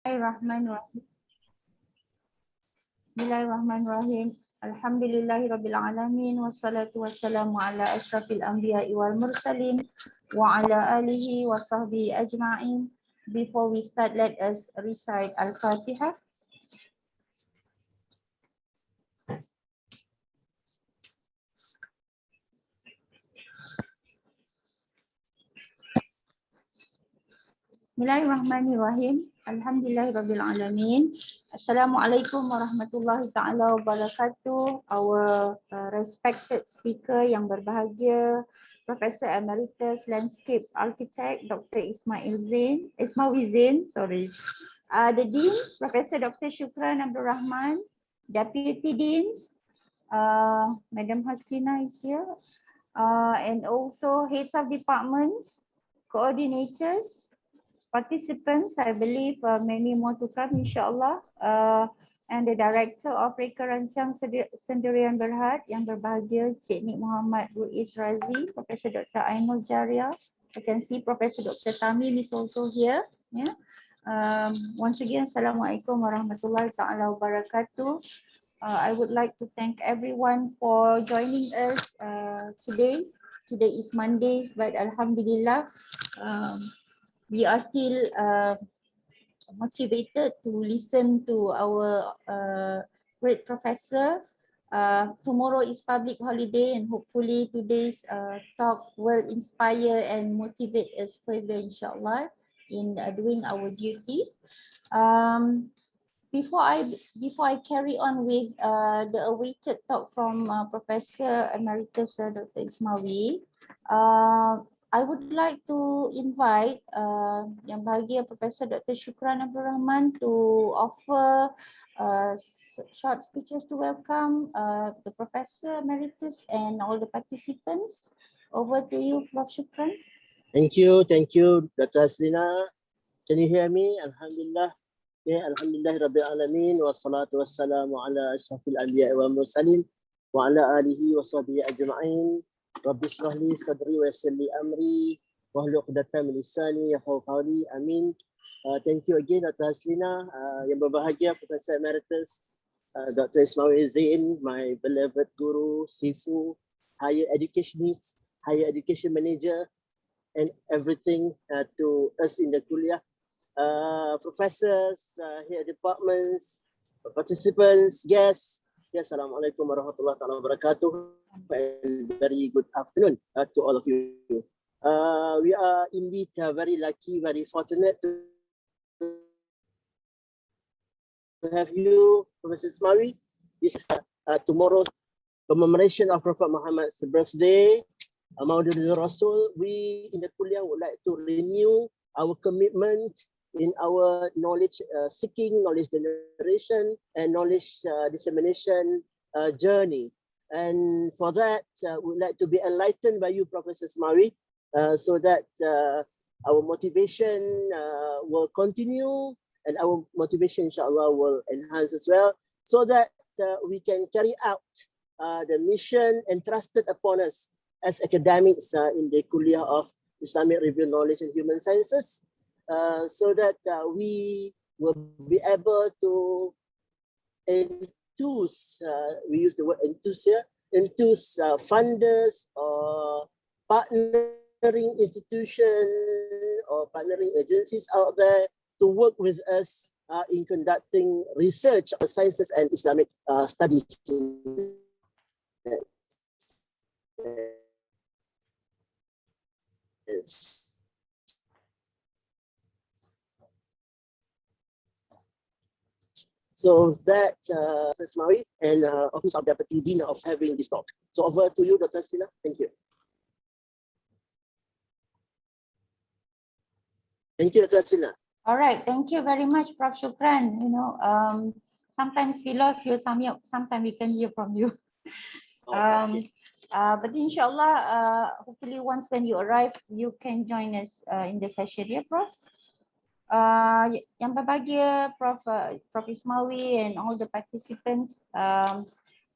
Bismillahirrahmanirrahim. Bismillahirrahmanirrahim. Alhamdulillahirabbil alamin wassalatu wassalamu ala asyrafil anbiya'i wal mursalin wa ala alihi wa sahbihi ajma'in. Before we start, let us recite Al-Fatihah. Bismillahirrahmanirrahim. Alhamdulillahirabbil alamin. Assalamualaikum warahmatullahi taala wabarakatuh. Our respected speaker yang berbahagia, Professor Emeritus Landscape Architect Dr. Ismawi Zain, the Deans, Professor Dr. Shukran Abdul Rahman, Deputy Deans, Madam Haslina is here, and also heads of departments, coordinators, participants, I believe many more to come insyaAllah, and the Director of Reka Rancang Sendirian Berhad yang berbahagia Cik Nik Muhammad Ruiz Razi, Professor Dr. Ainul Jaria. I can see Professor Dr. Tamim is also here. Yeah. Once again, Assalamualaikum warahmatullahi taala wabarakatuh. I would like to thank everyone for joining us today. Today is Mondays, but Alhamdulillah, we are still motivated to listen to our great professor. Tomorrow is public holiday and hopefully today's talk will inspire and motivate us further inshallah in doing our duties. Before I carry on with the awaited talk from Professor Emeritus Dr. Ismawi, I would like to invite Yang Bahagia Professor Dr. Shukran Abdul Rahman to offer short speeches to welcome the Professor Emeritus and all the participants. Over to you, Prof. Shukran. Thank you, Dr. Haslina. Can you hear me? Alhamdulillah. Okay, Alhamdulillah Rabbil Alamin wa salatu wassalamu ala asyrafil anbiya'i wal mursalin wa ala alihi wa sahbihi ajma'in. Rabbi shrah li sadri wa yassir li amri wahlul 'uqdatam min lisani yafqahu qawli. Amin. Thank you again Dr. Haslina, yang berbahagia Professor Emeritus Dr. Ismawi Zain, my beloved guru, Sifu, higher educationist, higher education manager, and everything to us in the kuliah. Professors, here departments, participants, guests. Assalamualaikum warahmatullahi wabarakatuh, and very good afternoon to all of you. We are indeed very lucky, very fortunate to have you, Professor Ismawi. This is tomorrow's commemoration of Prophet Muhammad's birthday, Maulidul Rasul. We in the Kuliah would like to renew our commitment in our knowledge seeking, knowledge generation, and knowledge dissemination journey. And for that, we'd like to be enlightened by you, Professor Ismawi, so that our motivation will continue, and our motivation, inshallah, will enhance as well, so that we can carry out the mission entrusted upon us as academics in the Kuliah of Islamic Review Knowledge and Human Sciences, so that we will be able to enthuse, we use the word enthuse here, enthuse funders or partnering institutions or partnering agencies out there to work with us in conducting research on sciences and Islamic studies. So that Ismawi and Office of Deputy Dean of having this talk. So over to you, Dr. Haslina. Thank you. Thank you, Dr. Haslina. All right, thank you very much, Prof. Shukran. You know, sometimes we lost you, sometimes we can hear from you. Okay. But inshallah, hopefully once when you arrive, you can join us in the session, yeah, Prof? Yang berbahagia Prof. Ismawi and all the participants,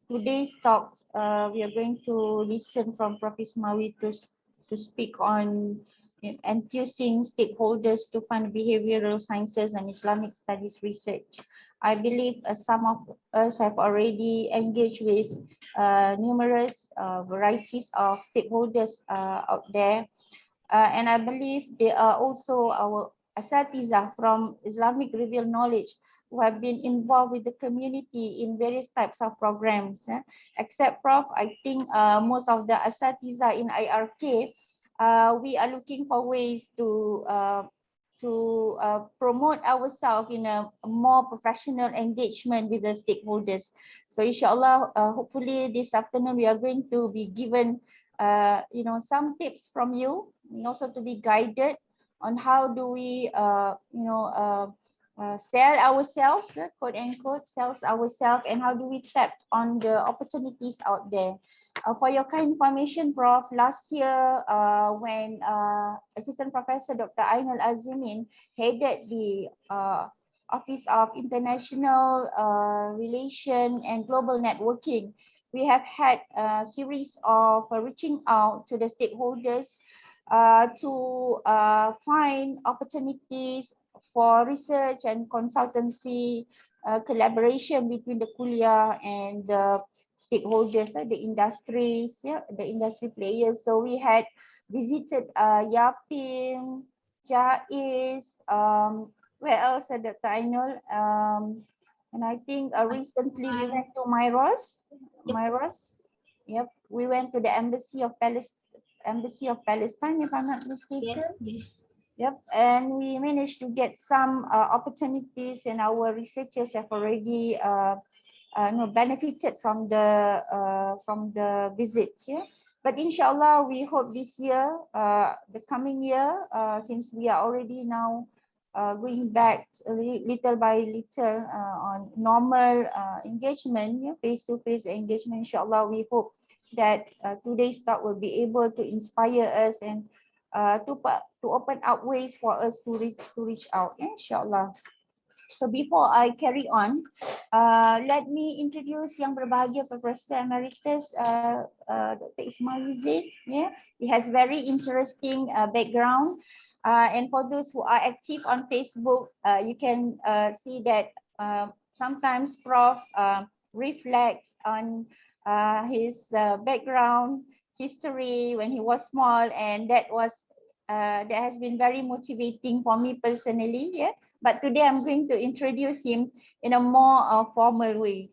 today's talks we are going to listen from Prof. Ismawi to speak on enthusing stakeholders to fund behavioral sciences and Islamic studies research. I believe some of us have already engaged with numerous varieties of stakeholders out there. And I believe they are also our asatiza from Islamic revealed knowledge who have been involved with the community in various types of programs. Except Prof, I think most of the asatiza in IRK, we are looking for ways to promote ourselves in a more professional engagement with the stakeholders. So inshallah, hopefully this afternoon we are going to be given some tips from you, and also to be guided on how do we sell ourselves, quote unquote, sells ourselves, and how do we tap on the opportunities out there. For your kind information, Prof, last year when Assistant Professor Dr. Ainul Azimin headed the Office of International Relation and Global Networking, we have had a series of reaching out to the stakeholders to find opportunities for research and consultancy collaboration between the kuliah and the stakeholders, the industries, the industry players. So we had visited Yapim, Jais, where else, Dr. Ainul? And I think recently we went to Myros. Yep, we went to the Embassy of Palestine, if I'm not mistaken. Yes. Yep, and we managed to get some opportunities, and our researchers have already benefited from the visits. Yeah, but inshallah, we hope this year, the coming year, since we are already now going back little by little on normal engagement, face-to-face engagement, inshallah, we hope that today's talk will be able to inspire us and to open up ways for us to reach out, inshallah. So before I carry on, let me introduce yang berbahagia Professor Emeritus Dr. Ismawi Zain. Yeah, he has very interesting background, and for those who are active on Facebook, you can see that sometimes Prof reflects on his background history when he was small, and that has been very motivating for me personally. Yeah. But today I'm going to introduce him in a more formal way.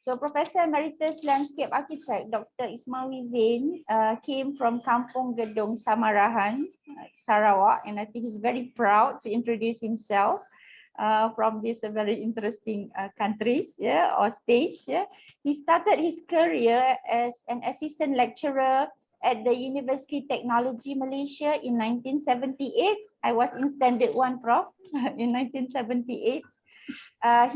So Professor Emeritus Landscape Architect Dr. Ismawi Zain came from Kampung Gedong Samarahan, Sarawak, and I think he's very proud to introduce himself from this very interesting country, or state. Yeah. He started his career as an assistant lecturer at the University Technology Malaysia in 1978. I was in Standard 1, Prof, in 1978.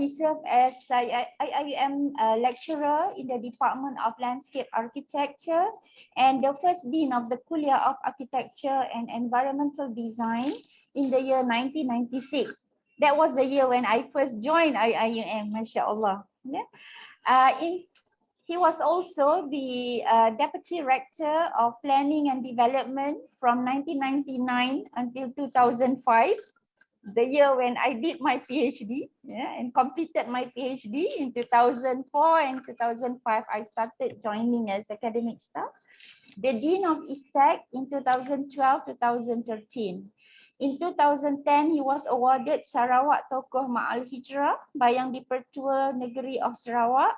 He served as IIM lecturer in the Department of Landscape Architecture and the first dean of the Kuliah of Architecture and Environmental Design in the year 1996. That was the year when I first joined IIM, mashallah. Yeah. He was also the Deputy Rector of Planning and Development from 1999 until 2005, the year when I did my PhD, and completed my PhD in 2004 and 2005. I started joining as academic staff. The Dean of ISTEC in 2012-2013. In 2010, he was awarded Sarawak Tokoh Ma'al Hijrah by Yang di-Pertua Negeri of Sarawak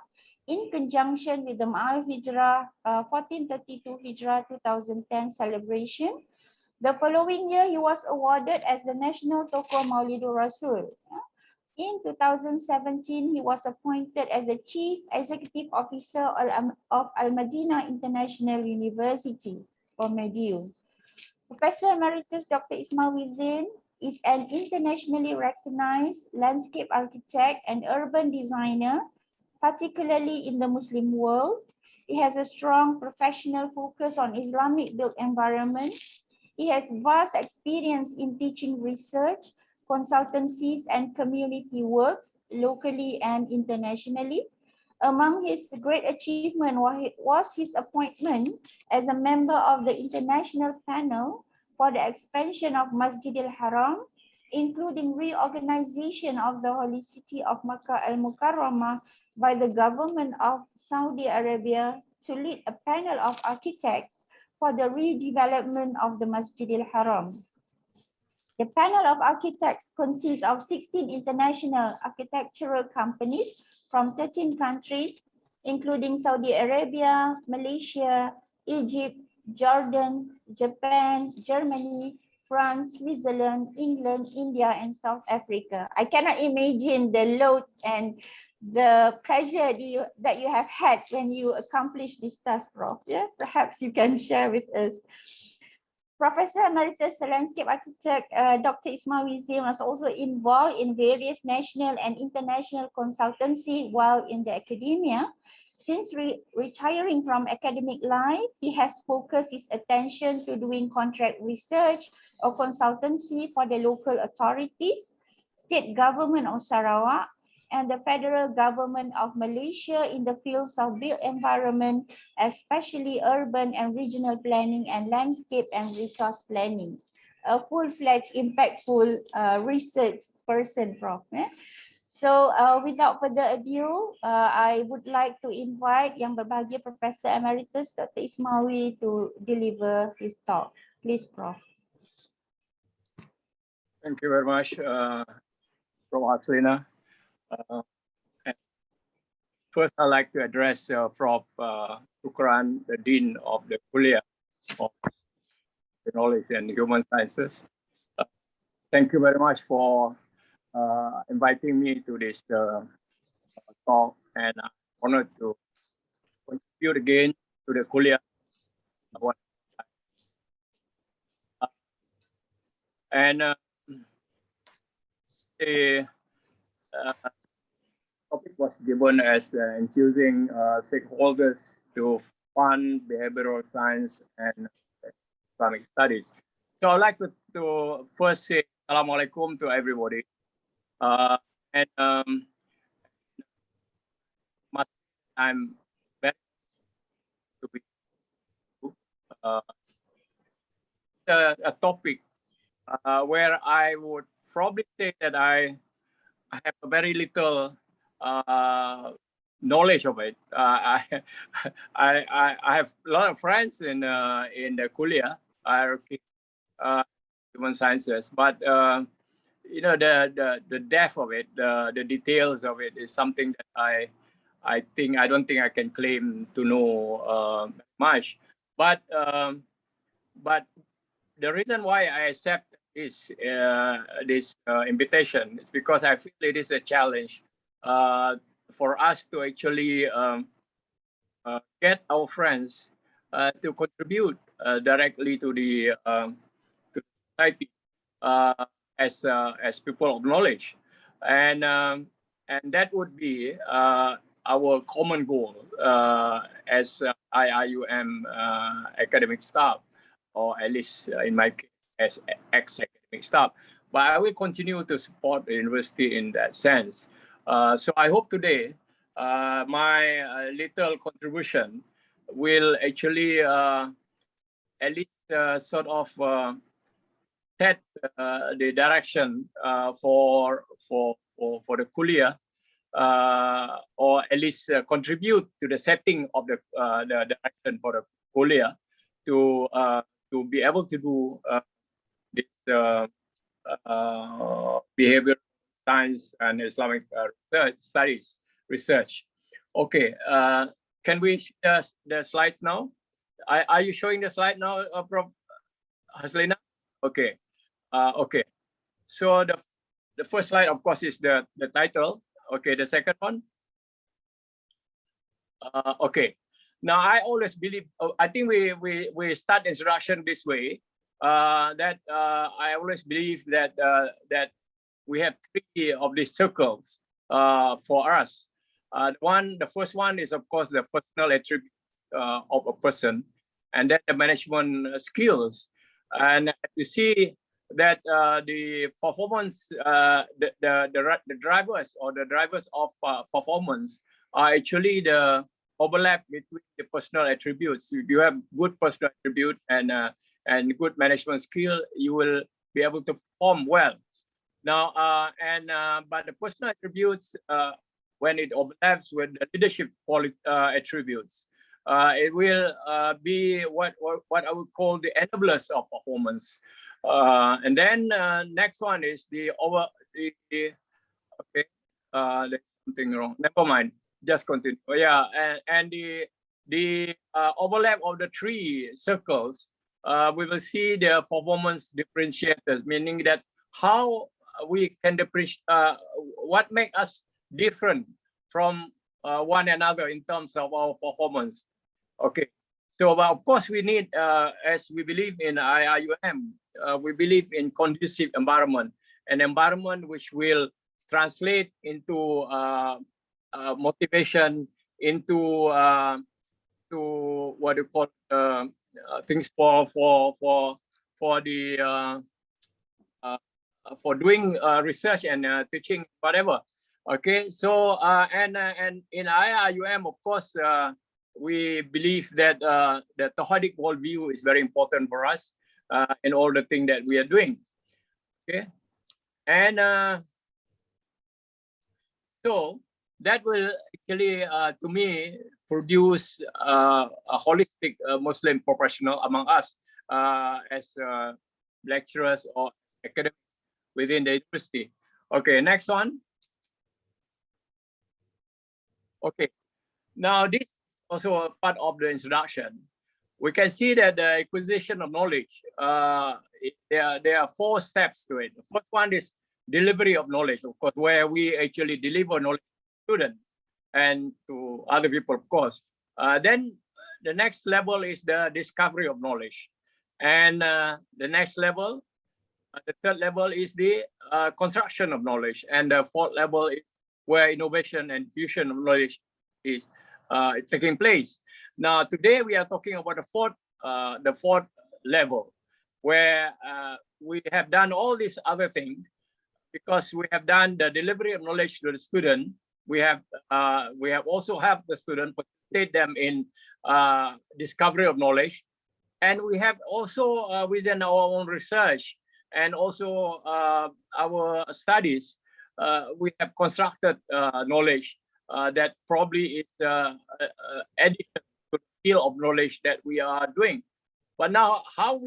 in conjunction with the Ma'al Hijrah 1432 Hijrah 2010 celebration. The following year, he was awarded as the National Tokoh Maulidur Rasul. In 2017, he was appointed as the Chief Executive Officer of Al-Madinah International University, or MEDU. Professor Emeritus Dr. Ismawi Zain is an internationally recognized landscape architect and urban designer, particularly in the Muslim world. He has a strong professional focus on Islamic built environment. He has vast experience in teaching research, consultancies, and community works locally and internationally. Among his great achievement was his appointment as a member of the International Panel for the expansion of Masjid al-Haram, including reorganization of the holy city of Makkah al-Mukarramah by the government of Saudi Arabia to lead a panel of architects for the redevelopment of the Masjid al-Haram. The panel of architects consists of 16 international architectural companies from 13 countries, including Saudi Arabia, Malaysia, Egypt, Jordan, Japan, Germany, France, Switzerland, England, India, and South Africa. I cannot imagine the load and the pressure that you have had when you accomplish this task, Prof. Yeah? Perhaps you can share with us. Professor Emeritus Landscape Architect Dr. Ismawi was also involved in various national and international consultancy while in the academia. Since retiring from academic life, he has focused his attention to doing contract research or consultancy for the local authorities, state government of Sarawak, and the federal government of Malaysia in the fields of built environment, especially urban and regional planning and landscape and resource planning. A full-fledged, impactful research person, Prof. So without further ado, I would like to invite Yang Berbahagia Professor Emeritus Dr. Ismawi to deliver his talk. Please, Prof. Thank you very much, Prof. Haslina. First, I'd like to address Prof. Shukran, the Dean of the Kuliah of Technology and Human Sciences. Thank you very much for inviting me to this talk, and I'm honored to contribute again to the Kuliah. And the topic was given as enthusing stakeholders to fund behavioral science and Islamic studies. So I'd like to first say Assalamualaikum to everybody. And I'm very to be a topic where I would probably say that I have a very little knowledge of it. I have a lot of friends in the Kuliah hierarchy, human sciences, but you know, the depth of it, the details of it is something that I don't think I can claim to know much. But the reason why I accept this invitation is because I feel it is a challenge for us to actually get our friends to contribute directly to the society as people of knowledge, and that would be our common goal as IIUM academic staff, or at least in my case as ex-academic staff. But I will continue to support the university in that sense. So I hope today my little contribution will actually at least sort of set the direction for the Kuliah, or at least contribute to the setting of the direction for the Kuliah to be able to do this behavioral science and Islamic research. Okay, can we see the slides now? Are you showing the slide now, Prof. Haslina? Okay. Okay. So the first slide, of course, is the title. Okay. The second one. Okay. Now I always believe. I think we start introduction this way. That I always believe that that we have three of these circles for us. The first one is, of course, the personal attributes of a person, and then the management skills. And you see that the performance, the drivers or the drivers of performance are actually the overlap between the personal attributes. You have good personal attribute, and and good management skill, you will be able to perform well. Now, but the personal attributes, when it overlaps with the leadership attributes, it will be what I would call the enablers of performance. And then next one is the okay, there's something wrong. Never mind. Just continue. Yeah, and the overlap of the three circles, we will see the performance differentiators, meaning that how we can differentiate what makes us different from one another in terms of our performance. Okay, so of course we need, as we believe in IIUM, we believe in conducive environment, an environment which will translate into motivation, into to what you call things for doing research and teaching, whatever. Okay, so and in IIUM, of course, we believe that the Tawhidic worldview is very important for us in all the things that we are doing. Okay, and so that will actually, to me, produce a holistic Muslim professional among us as lecturers or academics within the university. Okay, next one. Okay, now this is also a part of the introduction. We can see that the acquisition of knowledge, there are 4 steps to it. The first one is delivery of knowledge, of course, where we actually deliver knowledge to students and to other people, of course. Then the next level is the discovery of knowledge. And the next level, the third level is the construction of knowledge. And the fourth level is where innovation and fusion of knowledge is taking place. Now, today we are talking about the fourth level, where we have done all these other things because we have done the delivery of knowledge to the student. We have also helped the student, facilitate them in discovery of knowledge, and we have also within our own research and also our studies, we have constructed knowledge that probably is addition to the field of knowledge that we are doing. But now, how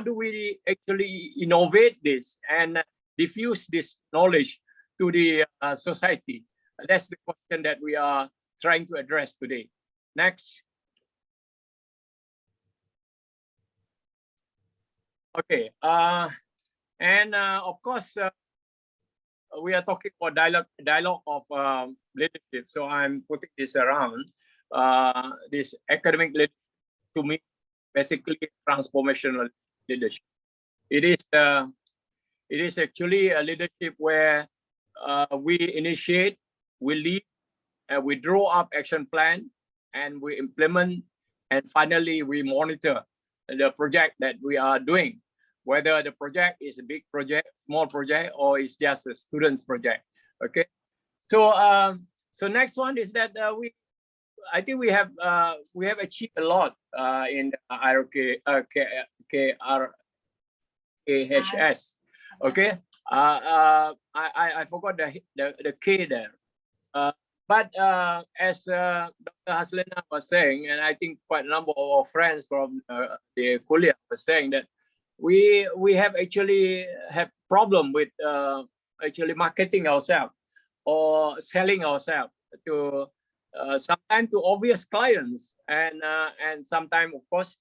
do we actually innovate this and diffuse this knowledge to the society? That's the question that we are trying to address today. Next. Okay, and of course, we are talking about dialogue of leadership. So I'm putting this around. This academic leadership, to me, basically transformational leadership. It is actually a leadership where we initiate, we lead, we draw up action plan, and we implement, and finally we monitor the project that we are doing, whether the project is a big project, small project, or it's just a student's project. Okay, so so next one is that I think we have achieved a lot in KRHS. Okay, I forgot the K there. But as Dr. Haslina was saying, and I think quite a number of our friends from the Kuliah were saying that we have actually have problem with actually marketing ourselves or selling ourselves to sometimes to obvious clients and sometimes of course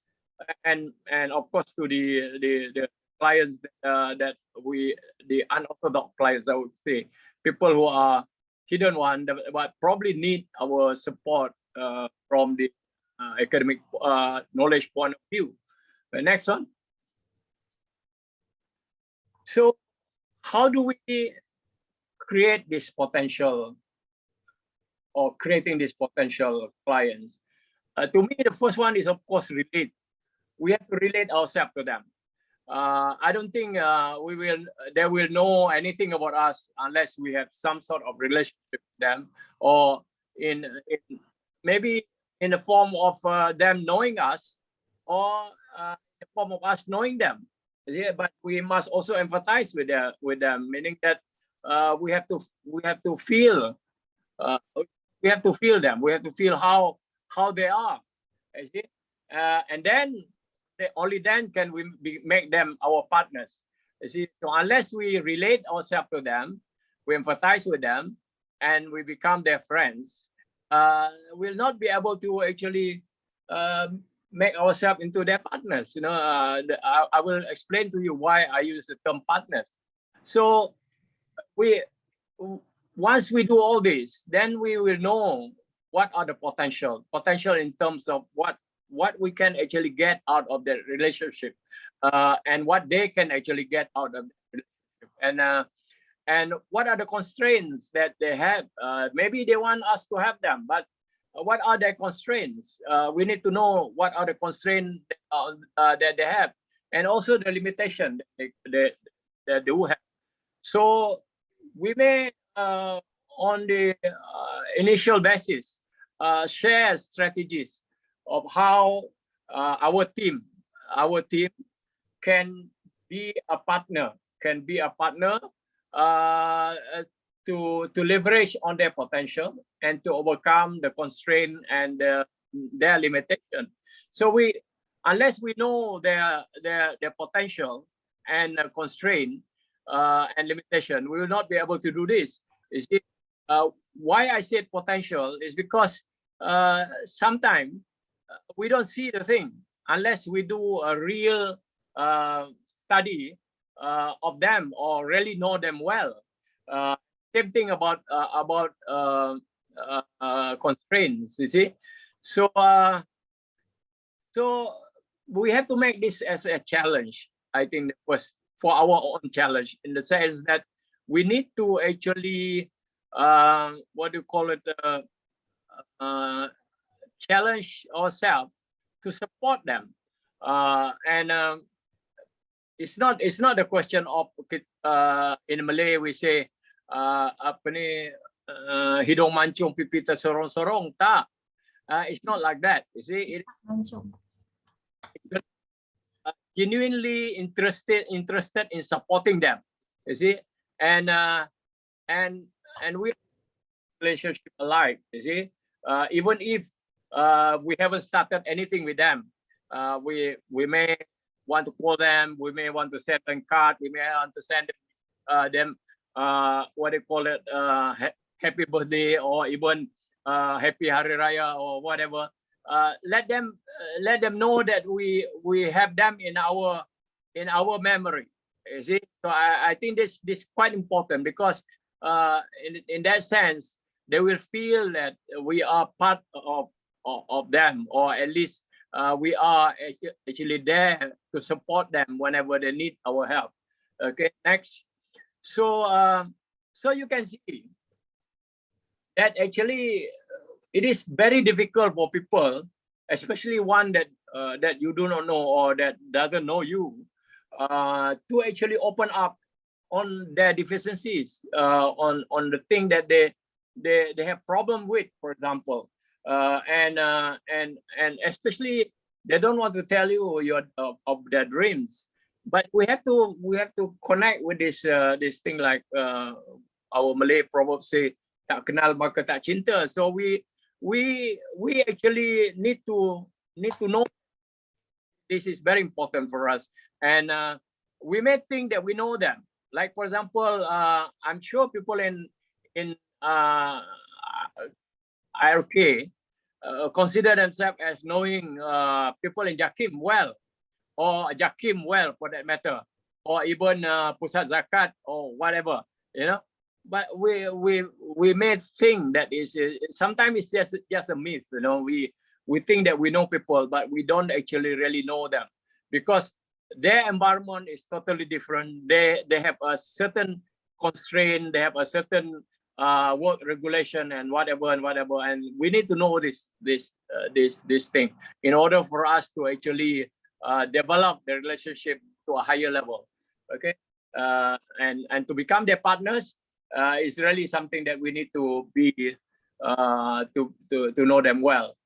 and of course to the clients that the unorthodox clients, I would say, people who are hidden one, but probably need our support from the academic knowledge point of view. The next one. So how do we create this potential or creating this potential clients? To me, the first one is, of course, relate. We have to relate ourselves to them. I don't think they will know anything about us unless we have some sort of relationship with them, or in maybe in the form of them knowing us, or in the form of us knowing them. Yeah, but we must also empathize with them, meaning that we have to feel we have to feel them. We have to feel how they are. You see? And then only then can we make them our partners. You see, so unless we relate ourselves to them, we empathize with them, and we become their friends, we'll not be able to actually make ourselves into their partners. You know, I will explain to you why I use the term partners. So once we do all this, then we will know what are the potential in terms of what we can actually get out of that relationship, and what they can actually get out of the relationship, and what are the constraints that they have. Maybe they want us to have them, but what are their constraints? We need to know what are the constraints that they have, and also the limitation that they do have. So we may, on the initial basis, share strategies of how our team can be a partner, to leverage on their potential and to overcome the constraint and their limitation. So unless we know their potential and constraint and limitation, we will not be able to do this. You see, why I said potential is because sometimes we don't see the thing unless we do a real study of them or really know them well. Same thing about constraints. You see, so we have to make this as a challenge. I think that was for our own challenge, in the sense that we need to actually what do you call it, challenge ourselves to support them, and it's not a question of in Malay we say apa ni, hidung mancung pipi tersorong-sorong. Tak, it's not like that. You see, it's genuinely interested in supporting them. You see, and we relationship alike. You see, even if we haven't started anything with them, we may want to call them, we may want to send them card, we may want to send them what they call it, happy birthday, or even happy Hari Raya or whatever. Let them know that we have them in our memory. You see, so I think this quite important, because in that sense they will feel that we are part of them, or at least we are actually there to support them whenever they need our help. Okay, next. So so you can see that actually it is very difficult for people, especially one that you do not know or that doesn't know you, to actually open up on their deficiencies, on the thing that they have problem with, for example, and especially they don't want to tell you of their dreams. But we have to connect with this thing, like our Malay proverb say, tak kenal maka tak cinta. So we actually need to know this is very important for us. And we may think that we know them. Like, for example, I'm sure people in IRK consider themselves as knowing people in Jakim well, or Jakim well for that matter, or even Pusat Zakat or whatever, you know. But we may think that is sometimes it's just a myth, you know. We think that we know people, but we don't actually really know them, because their environment is totally different. They have a certain constraint, they have a certain work regulation and whatever, and we need to know this thing in order for us to actually develop the relationship to a higher level. Okay, and to become their partners is really something that we need to be to know them well.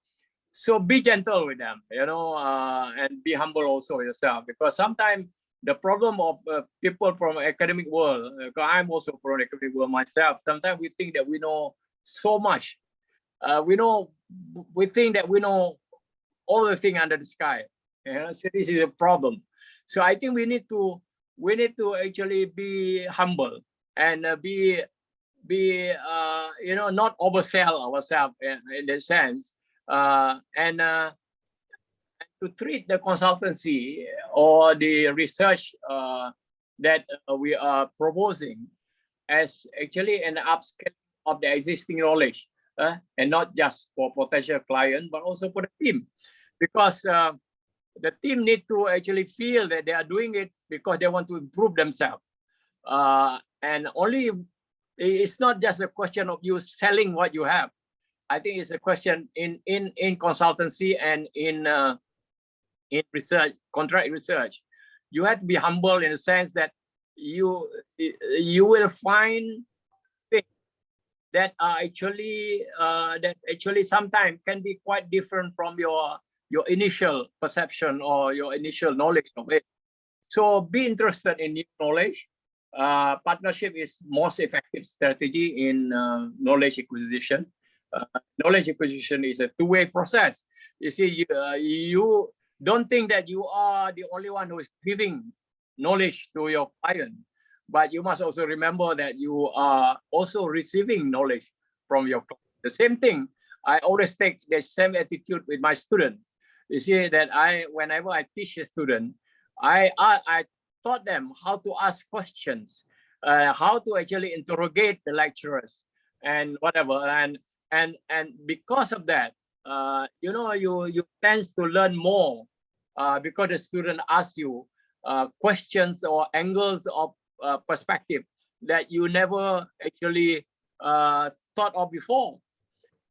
So be gentle with them, and be humble also yourself, because sometimes the problem of people from academic world, I'm also from academic world myself, sometimes we think that we know so much. We think that we know all the thing under the sky. So this is a problem. So I think we need to actually be humble and not oversell ourselves in the sense, and to treat the consultancy or the research that we are proposing as actually an upscale of the existing knowledge, and not just for potential client, but also for the team, because the team need to actually feel that they are doing it because they want to improve themselves. And only, it's not just a question of you selling what you have. I think it's a question in consultancy and in research, contract research. You have to be humble in the sense that you will find things that are actually sometimes can be quite different from your initial perception or your initial knowledge of it. So be interested in new knowledge. Partnership is most effective strategy in knowledge acquisition. Knowledge acquisition is a two-way process. You see, you don't think that you are the only one who is giving knowledge to your client, but you must also remember that you are also receiving knowledge from your client. The same thing, I always take the same attitude with my students. You see that whenever I teach a student, I taught them how to ask questions, how to actually interrogate the lecturers and whatever. And because of that, you tend to learn more because the student asks you questions or angles of perspective that you never actually thought of before.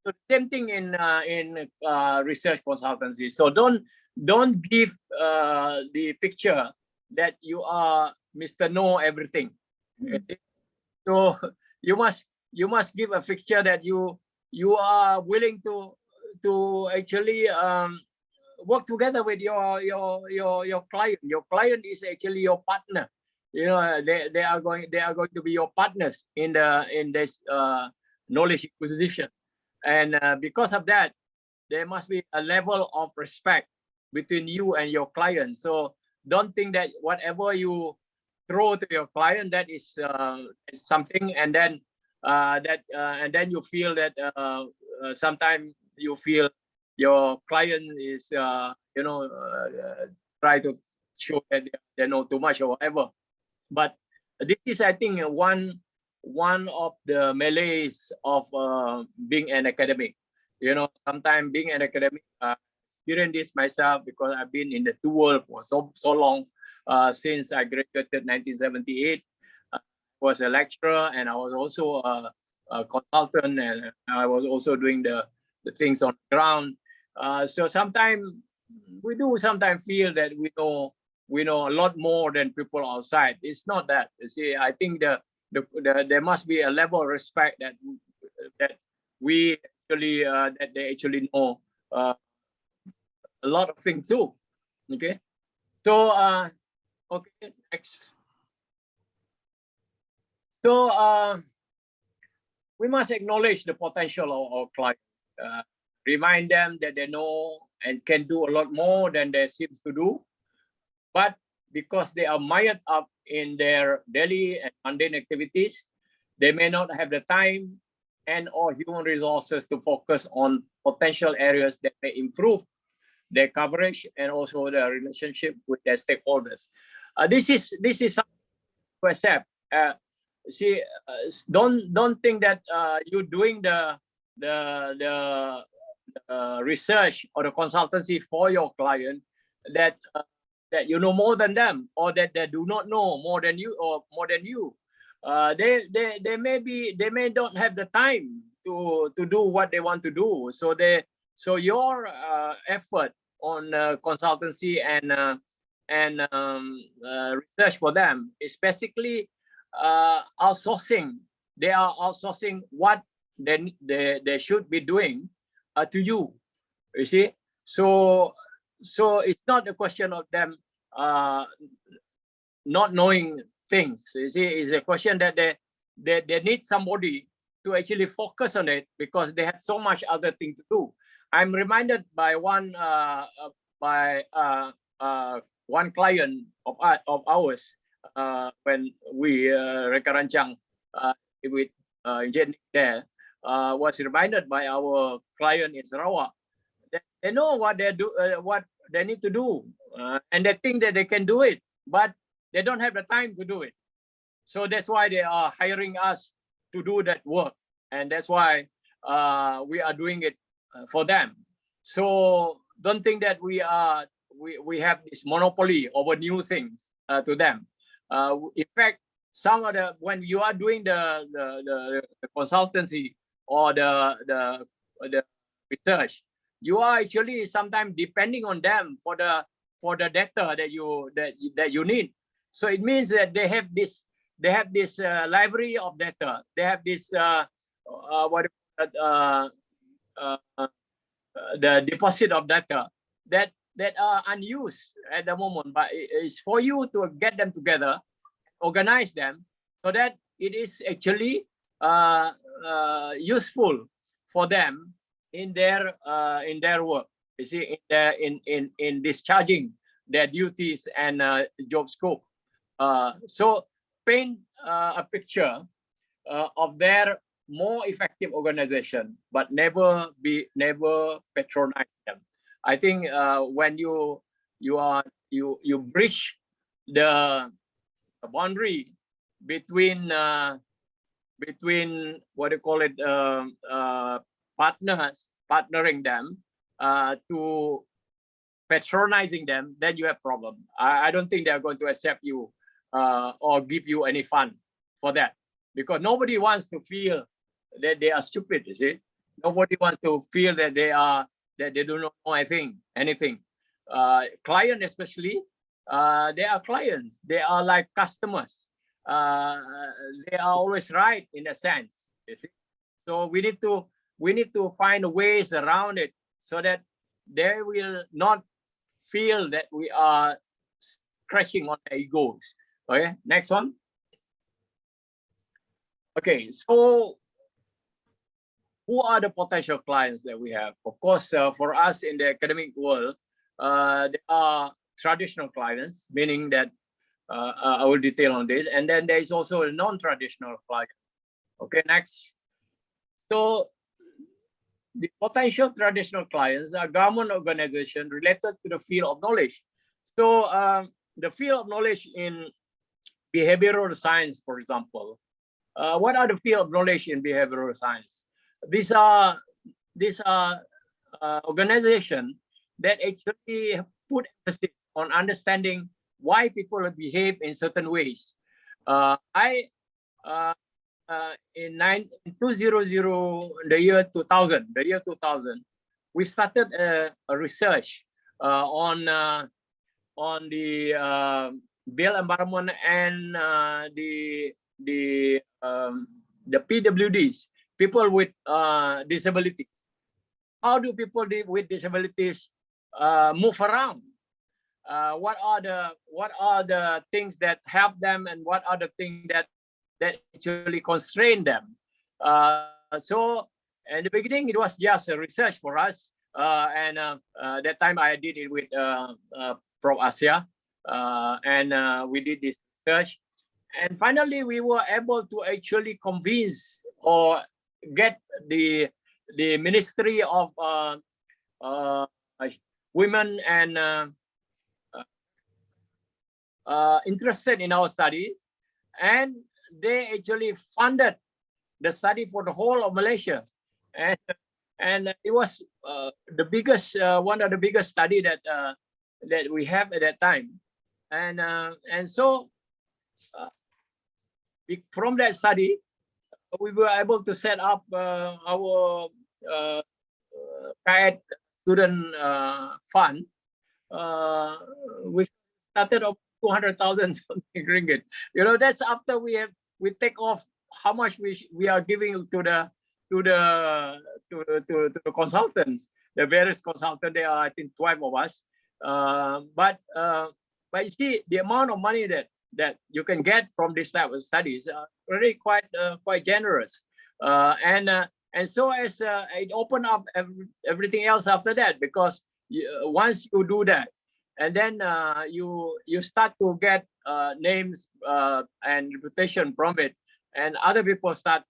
So the same thing in research consultancy. So don't give the picture that you are Mr. Know everything. So you must give a picture that you are willing to actually work together with your client. Your client is actually your partner. They are going to be your partners in this knowledge acquisition. And because of that, there must be a level of respect between you and your client. So don't think that whatever you throw to your client, that is something, and then you feel that sometimes you feel your client is try to show that they know too much or whatever. But this is, I think, one of the melees of being an academic. Sometimes being an academic, experienced this myself because I've been in the two world for so long. Since I graduated 1978, I was a lecturer, and I was also a consultant, and I was also doing the things on the ground. So sometimes we do sometimes feel that we know a lot more than people outside. It's not that. You see, I think there must be a level of respect that we actually that they actually know a lot of things too. Okay, so okay, next. So we must acknowledge the potential of our clients. Remind them that they know and can do a lot more than they seem to do, but because they are mired up in their daily and mundane activities, they may not have the time and or human resources to focus on potential areas that may improve their coverage and also their relationship with their stakeholders. This is something to accept. See, don't think that you're doing the research or the consultancy for your client that you know more than them, or that they do not know more than you or more than you. They may not have the time to do what they want to do. So your effort on consultancy and research for them is basically outsourcing. They are outsourcing what they should be doing to you. You see, so it's not a question of them not knowing things. You see, it's a question that they need somebody to actually focus on it because they have so much other thing to do. I'm reminded by one client of ours when we Rekarancang with engineering there was reminded by our client in Sarawak. They know what they do, what they need to do, and they think that they can do it, but they don't have the time to do it. So that's why they are hiring us to do that work, and that's why we are doing it for them. So don't think that we have this monopoly over new things to them. In fact, some of the when you are doing the consultancy or the research, you are actually sometimes depending on them for the data that you need. So it means that they have this library of data. They have this the deposit of data that are unused at the moment, but it's for you to get them together, organize them so that it is actually useful for them in their work. You see, in discharging their duties and job scope. So paint a picture of their more effective organization, but never patronize them. I think when you bridge the boundary between what you call it partnering them to patronizing them, then you have problem. I don't think they are going to accept you or give you any fund for that, because nobody wants to feel that they are stupid. You see, nobody wants to feel that they do not know anything. Client especially, they are clients. They are like customers. They are always right in a sense. You see, so we need to find ways around it so that they will not feel that we are crashing on their egos. Okay, next one. Okay, so who are the potential clients that we have? Of course, for us in the academic world, there are traditional clients, meaning that I will detail on this. And then there is also a non-traditional client. Okay, next. So the potential traditional clients are government organizations related to the field of knowledge. So the field of knowledge in behavioral science, for example, what are the field of knowledge in behavioral science? These are organizations that actually put emphasis on understanding why people behave in certain ways. In 2000, the year 2000, we started a research on the built environment and the PWDs, people with disabilities. How do people with disabilities move around? What are the things that help them, and what are the things that actually constrain them? So in the beginning, it was just a research for us, and that time I did it with Prof Asia, and we did this research, and finally we were able to actually convince or get the Ministry of Women and interested in our studies, and they actually funded the study for the whole of Malaysia, and it was the biggest one of the biggest study that we have at that time, and so from that study we were able to set up our KAED student fund, which started of 200,000 something ringgit. You know, that's after we take off how much we are giving to the consultants. the various consultants. There are, I think, 12 of us. But you see, the amount of money that you can get from this type of studies are really quite generous. And so as it opened up everything else after that, because once you do that, and then you start to get names and reputation from it, and other people start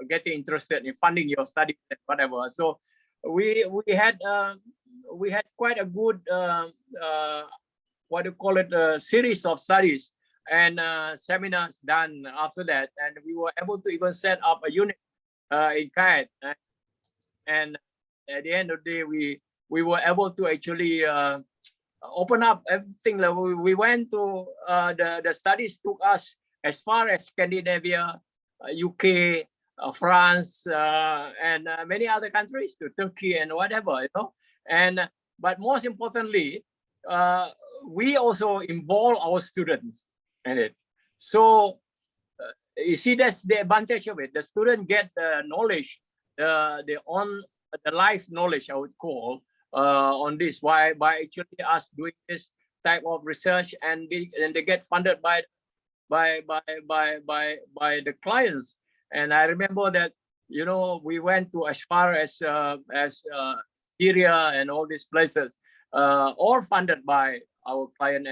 getting interested in funding your studies and whatever. So we had quite a good what do you call it, series of studies and seminars done after that, and we were able to even set up a unit in CAD, and at the end of the day we were able to actually open up everything. We went to the studies took us as far as Scandinavia, UK, France, and many other countries, to Turkey and whatever, you know. And but most importantly, we also involve our students in it. So you see, that's the advantage of it. The student get the knowledge, the life knowledge, I would call, on this by actually us doing this type of research, and they get funded by the clients. And I remember that, you know, we went to as far as Syria and all these places, all funded by our client,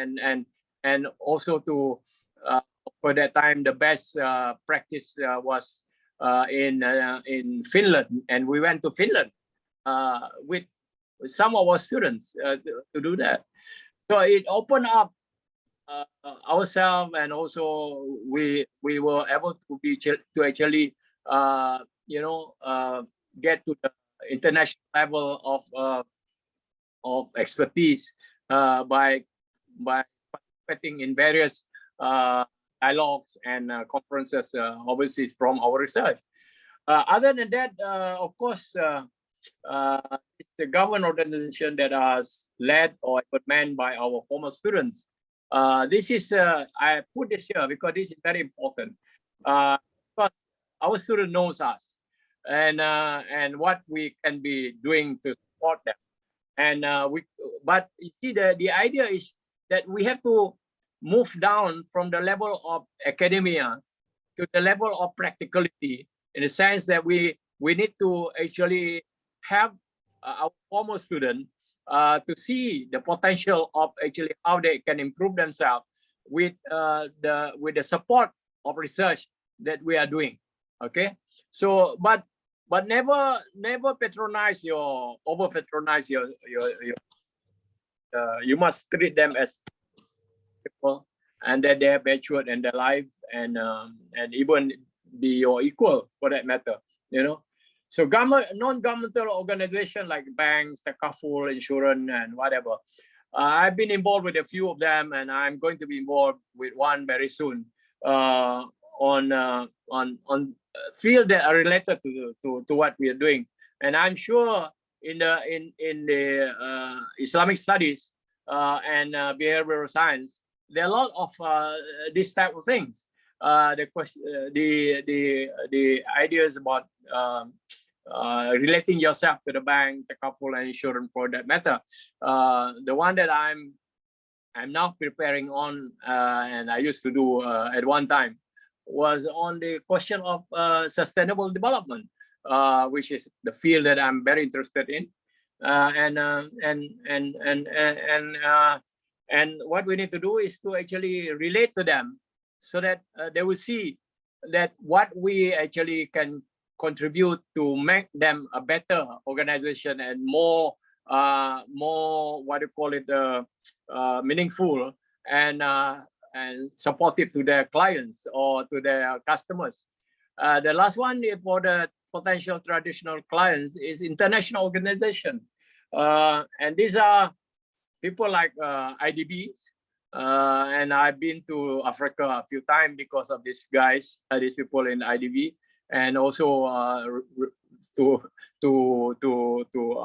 and also to for that time the best practice was in Finland, and we went to Finland with some of our students to do that. So it opened up ourselves, and also we were able to actually you know, get to the international level of expertise by participating in various dialogues and conferences overseas from our research. Other than that, of course, it's the government organization that is led or manned by our former students. This is I put this here because this is very important. Because our student knows us, and what we can be doing to support them. And but you see, the idea is that we have to move down from the level of academia to the level of practicality, in the sense that we need to actually have our former student to see the potential of actually how they can improve themselves with the support of research that we are doing. Okay, so but never patronize over patronize your you must treat them as people, and that they have matured in their life, and even be your equal for that matter, you know. So non-governmental organization like banks, takaful, insurance, and whatever. I've been involved with a few of them, and I'm going to be involved with one very soon on field that are related to what we are doing. And I'm sure in the Islamic studies and behavioral science, there are a lot of these type of things. The ideas about relating yourself to the bank, the couple, and insurance for that matter. The one that I'm now preparing on, and I used to do at one time, was on the question of sustainable development, which is the field that I'm very interested in. And what we need to do is to actually relate to them, so that they will see that what we actually can contribute to make them a better organization and more what do you call it, meaningful and supportive to their clients or to their customers. The last one for the potential traditional clients is international organization, and these are people like IDBs. And I've been to Africa a few times because of these guys, these people in IDB, and also to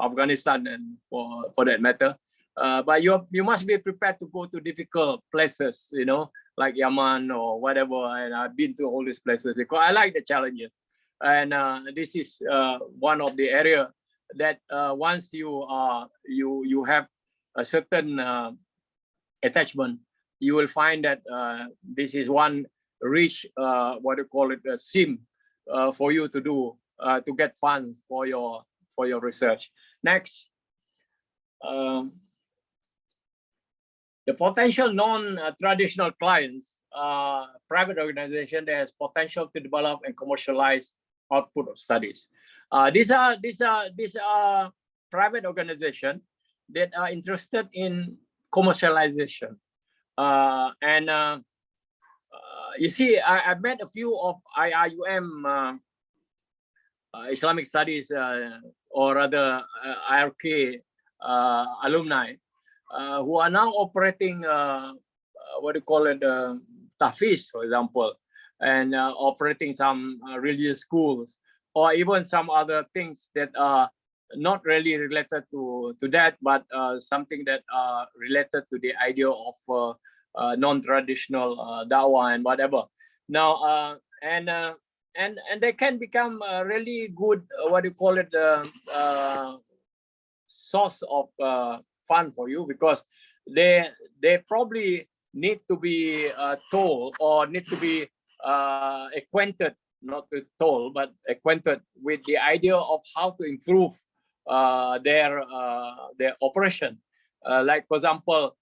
Afghanistan, and for that matter. But you must be prepared to go to difficult places, you know, like Yemen or whatever. And I've been to all these places because I like the challenges. And this is one of the area that once you have a certain attachment, you will find that this is one rich what you call it a sim for you to do to get funds for your research. Next. The potential non-traditional clients, private organization that has potential to develop and commercialize output of studies. These are private organizations that are interested in commercialization. You see, I've met a few of IRUM Islamic Studies or rather IRK alumni who are now operating what do you call it, tahfiz, for example, and operating some religious schools, or even some other things that are not really related to that, but something that are related to the idea of non-traditional dawah and whatever. Now, and they can become a really good what do you call it source of fun for you, because they probably need to be told or need to be acquainted, not told, but acquainted with the idea of how to improve their operation. Like for example,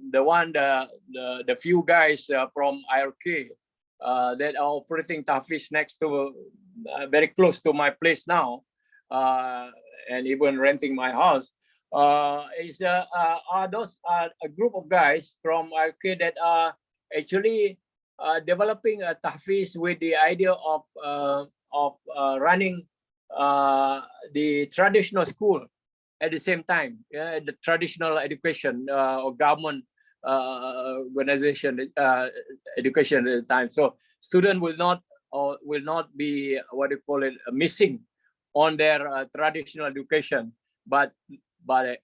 the few guys from IRK that are operating tahfiz next to very close to my place now, and even renting my house. Are those a group of guys from IRK that are actually developing a tahfiz with the idea of running the traditional school at the same time, the traditional education or government organization education at the time. So students will not be what you call it missing on their traditional education, but by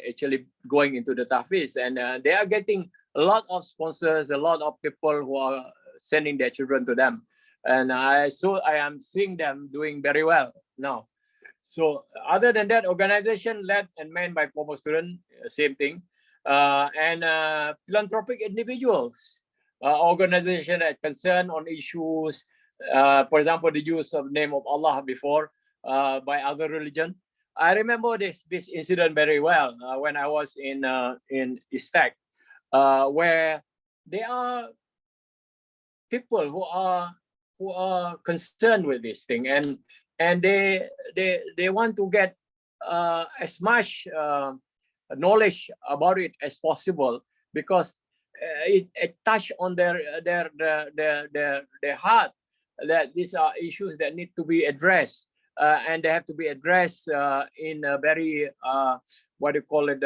actually going into the tahfiz, and they are getting a lot of sponsors, a lot of people who are sending their children to them, and I am seeing them doing very well now. So other than that, organization led and manned by former students, same thing, and philanthropic individuals, organization that concern on issues, for example, the use of the name of Allah before by other religion. I remember this incident very well when I was in ISTAC, where there are people who are concerned with this thing, and they want to get as much knowledge about it as possible, because it touch on their heart that these are issues that need to be addressed. And they have to be addressed in a very what do you call it,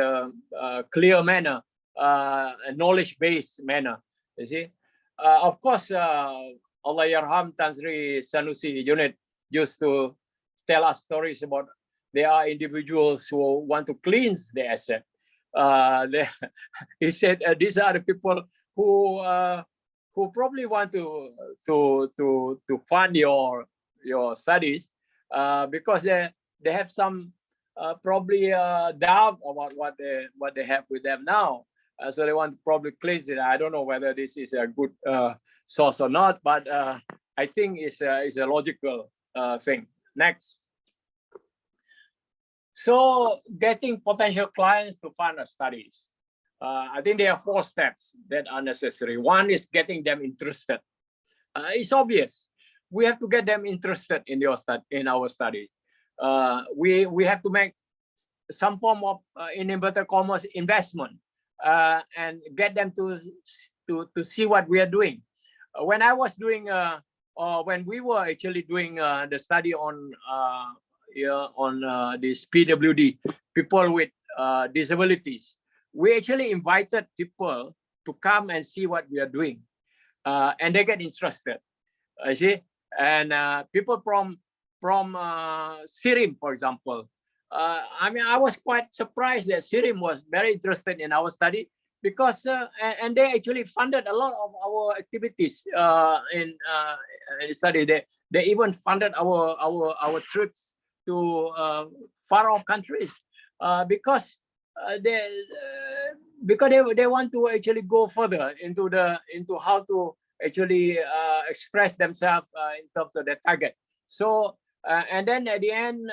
clear manner, a knowledge-based manner. You see, of course, Allah Yarham Tan Sri Sanusi unit used to tell us stories about there are individuals who want to cleanse the asset. He said these are the people who probably want to fund your studies. Because they have some probably doubt about what they have with them now, so they want to probably cleanse it. I don't know whether this is a good source or not, but I think it's a logical thing. Next. So getting potential clients to fund our studies. I think there are 4 steps that are necessary. One is getting them interested. It's obvious. We have to get them interested in our studies. We have to make some form of in inverted commas investment and get them to see what we are doing. When I was doing when we were actually doing the study on this PWD, people with disabilities, we actually invited people to come and see what we are doing, and they get interested. I see. And people from Sirim, for example, I mean, I was quite surprised that Sirim was very interested in our study, because and they actually funded a lot of our activities in the study. They even funded our trips to far off countries because they want to actually go further into how to actually express themselves in terms of their target. So and then at the end,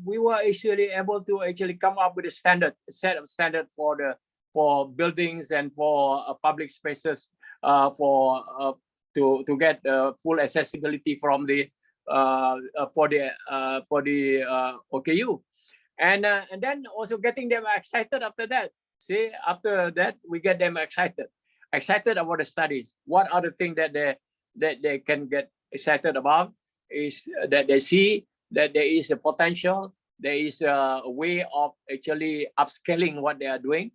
we were actually able to actually come up with a set of standard for buildings and for public spaces to get full accessibility from the for the OKU, and then also getting them excited after that. See, after that we get them excited about the studies. What are the things that they can get excited about is that they see that there is a potential, there is a way of actually upscaling what they are doing,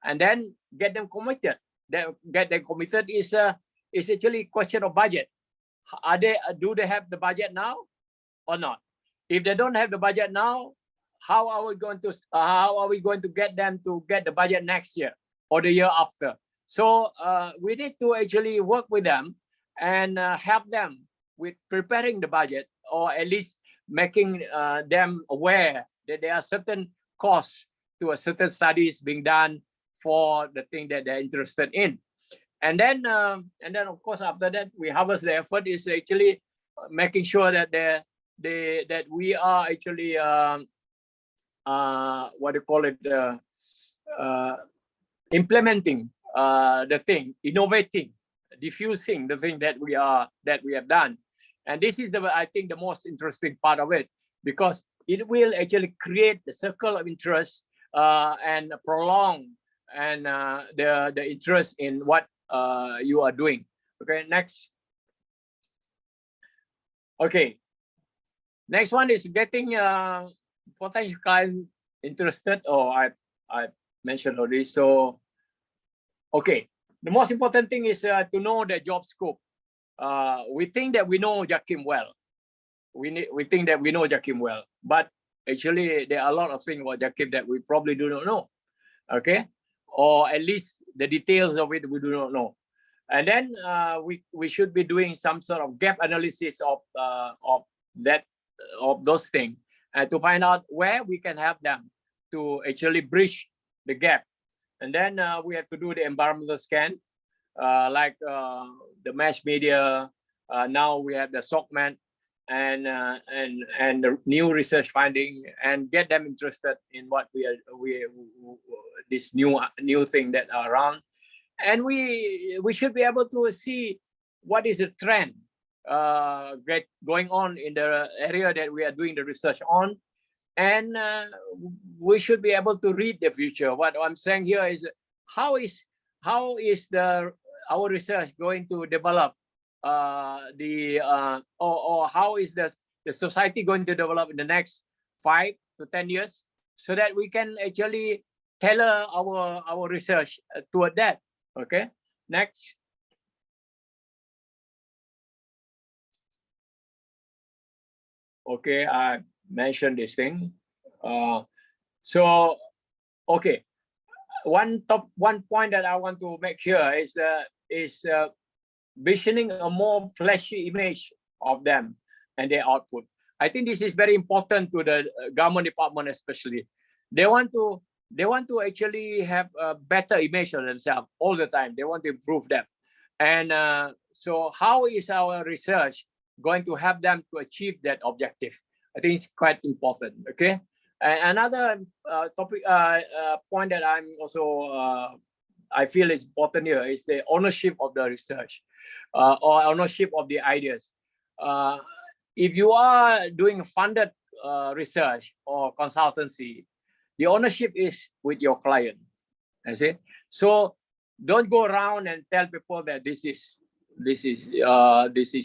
and then get them committed. Get them committed is actually a question of budget. Do they have the budget now or not? If they don't have the budget now, how are we going to get them to get the budget next year or the year after? So we need to actually work with them and help them with preparing the budget, or at least making them aware that there are certain costs to a certain studies being done for the thing that they're interested in. And then of course after that we harvest the effort is actually making sure that that we are actually what do you call it, implementing the thing, innovating, diffusing the thing that we have done. And this is I think the most interesting part of it, because it will actually create the circle of interest and prolong and the interest in what you are doing. Okay, next. Okay, next one is getting potential client interested. Oh, I mentioned already. So, okay, the most important thing is to know the job scope. We think that we know Jakim well. We think that we know Jakim well, but actually there are a lot of things about Jakim that we probably do not know. Okay, or at least the details of it we do not know. And then we should be doing some sort of gap analysis of those things to find out where we can help them to actually bridge the gap. And then we have to do the environmental scan, like the mesh media. Now we have the SOCMAT and the new research finding, and get them interested in what this new thing that are around. And we should be able to see what is the trend going on in the area that we are doing the research on, and we should be able to read the future. What I'm saying here is how is our research going to develop or how is the society going to develop in the next 5 to 10 years, so that we can actually tailor our research toward that. Okay, next. Okay, I mentioned this thing. So, okay, one point that I want to make here is visioning a more flashy image of them and their output. I think this is very important to the government department, especially. They want to actually have a better image of themselves all the time. They want to improve them. And so how is our research going to help them to achieve that objective? I think it's quite important. Okay. And another point that I'm also I feel is important here is the ownership of the research or ownership of the ideas. If you are doing funded research or consultancy, the ownership is with your client. I see. So don't go around and tell people that this is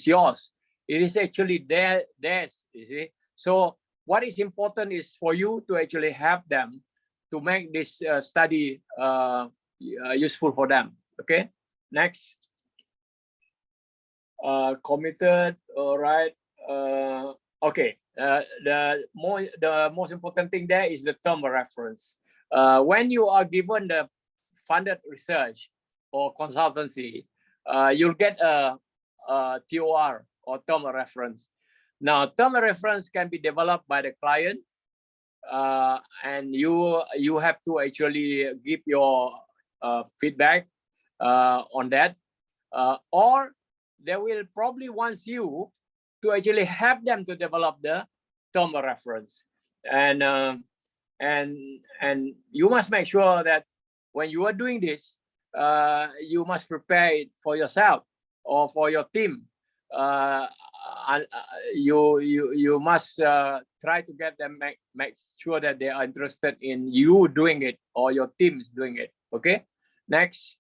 yours. It is actually theirs. You see. So what is important is for you to actually help them to make this study useful for them. Okay. Next. Committed. All right. Okay. The most important thing there is the term of reference. When you are given the funded research or consultancy, you'll get a TOR or term of reference. Now, term of reference can be developed by the client, and you have to actually give your feedback on that, or they will probably want you to actually help them to develop the term of reference, and you must make sure that when you are doing this, you must prepare it for yourself or for your team. You must try to get them make sure that they are interested in you doing it or your team is doing it. Okay, next.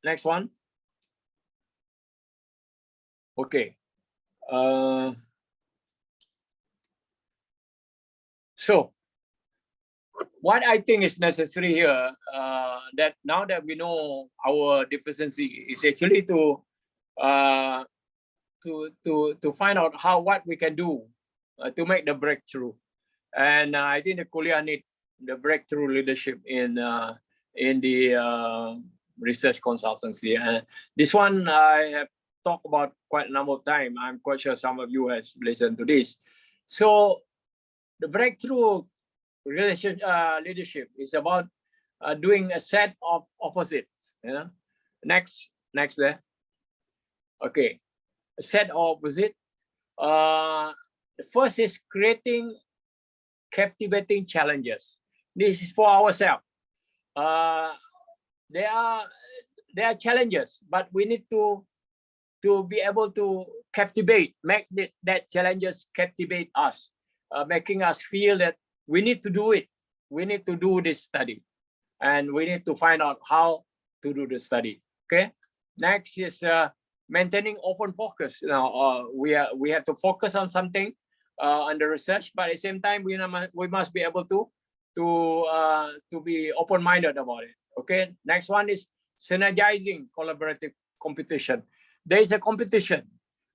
Next one. Okay. So what I think is necessary here, that now that we know our deficiency, is actually to find out what we can do to make the breakthrough. And I think the Kuliah need the breakthrough leadership in the research consultancy. And this one I have talked about quite a number of times. I'm quite sure some of you have listened to this. So the breakthrough leadership is about doing a set of opposites. Yeah. Next there. Okay, a set of opposites. The first is creating captivating challenges. This is for ourselves. There are challenges, but we need to be able to captivate, make that challenges captivate us, making us feel that we need to do it. We need to do this study, and we need to find out how to do the study. Okay. Next is maintaining open focus. Now we have to focus on something on the research, but at the same time we must be able to be open-minded about it. Okay. Next one is synergizing collaborative competition. There is a competition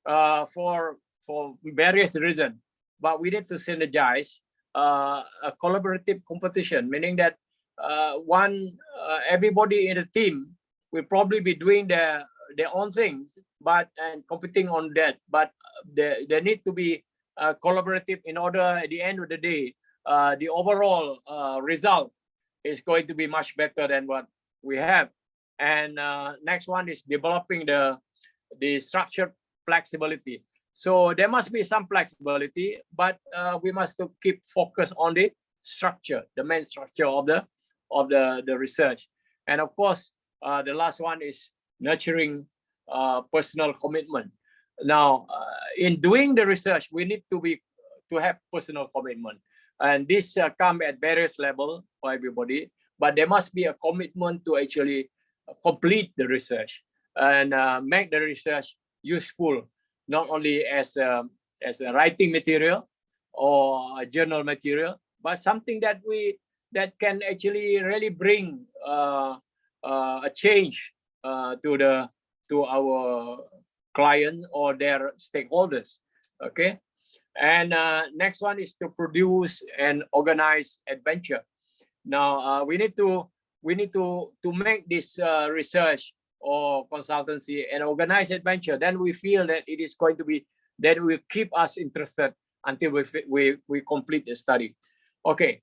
for various reasons, but we need to synergize a collaborative competition, meaning that everybody in the team will probably be doing their own things, and competing on that. But they need to be collaborative in order, at the end of the day, the overall result is going to be much better than what we have. And next one is developing the structured flexibility. So there must be some flexibility, but we must keep focus on the structure, the main structure of the research. And of course, the last one is nurturing personal commitment. Now, in doing the research, we need to have personal commitment, and this come at various levels for everybody. But there must be a commitment to actually complete the research and make the research useful, not only as a writing material or a journal material, but something that can actually really bring a change to our clients or their stakeholders. Okay. And next one is to produce and organize adventure. Now we need to make this research or consultancy and organize adventure. Then we feel that it is going to be, that will keep us interested until we complete the study. Okay,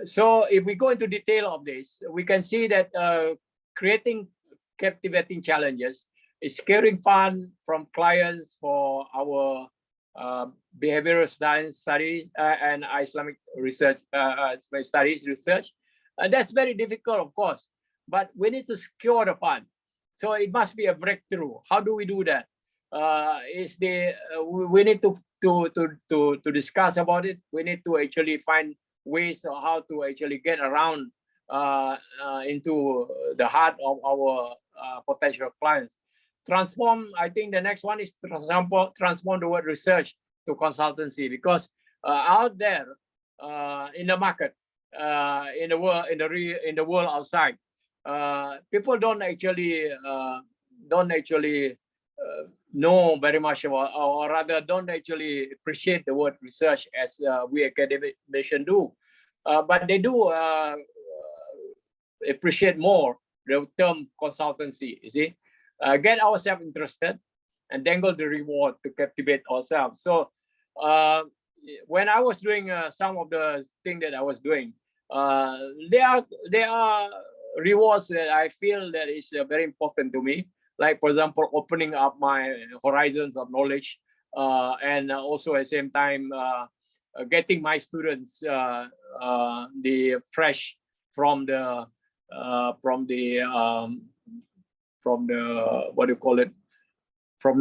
so if we go into detail of this, we can see that creating captivating challenges is caring fun from clients for our behavioral science study and Islamic research, studies research. That's very difficult, of course, but we need to secure the fund. So it must be a breakthrough. How do we do that? We need to discuss about it. We need to actually find ways of how to actually get around into the heart of our potential clients. Transform. I think the next one is transform the word research to consultancy, because out there in the market, in the world outside, people don't actually know very much about, or rather don't actually appreciate the word research as we academicians do, but they do appreciate more the term consultancy. You see, get ourselves interested, and dangle the reward to captivate ourselves. So when I was doing some of the things that I was doing, there are rewards that I feel that is very important to me. Like, for example, opening up my horizons of knowledge, and also at the same time getting my students the fresh from the what do you call it, from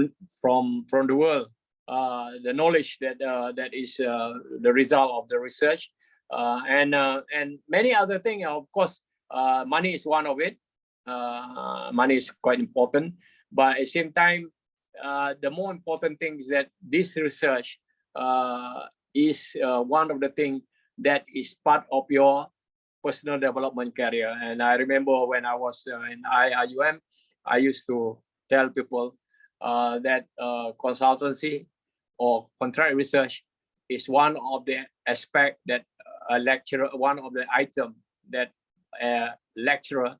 the world, the knowledge that that is the result of the research, and many other things. Of course, money is one of it. Money is quite important, but at the same time, the more important thing is that this research is one of the things that is part of your personal development career. And I remember when I was in IIUM, I used to tell people that consultancy or contract research is one of the aspect that a lecturer, one of the item that a lecturer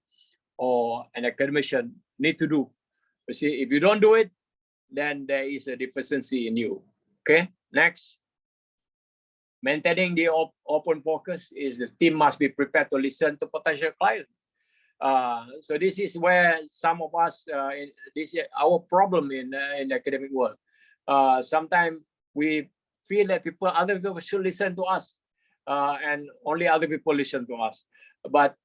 or an academician need to do. You see, if you don't do it, then there is a deficiency in you. Okay, next. Maintaining the open focus is the team must be prepared to listen to potential clients. So this is where some of us, this is our problem in the academic world. Sometimes we feel that other people should listen to us, and only other people listen to us. But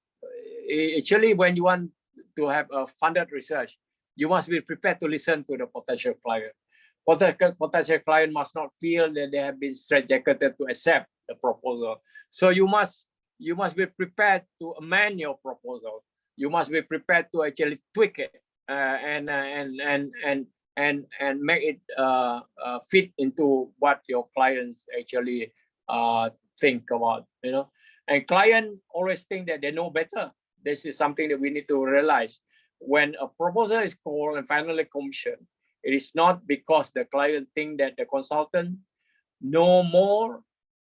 actually, when you want to have a funded research, you must be prepared to listen to the potential client. Potential client must not feel that they have been straitjacketed to accept the proposal. So you must be prepared to amend your proposal. You must be prepared to actually tweak it and make it fit into what your clients actually think about. You know, and client always think that they know better. This is something that we need to realize. When a proposal is called and finally commissioned, it is not because the client think that the consultant know more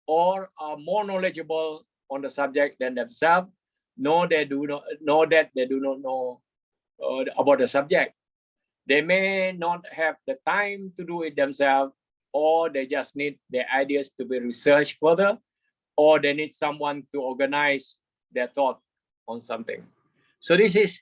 or are more knowledgeable on the subject than themselves. No, they do not know that they do not know about the subject. They may not have the time to do it themselves, or they just need their ideas to be researched further, or they need someone to organize their thought on something. So this is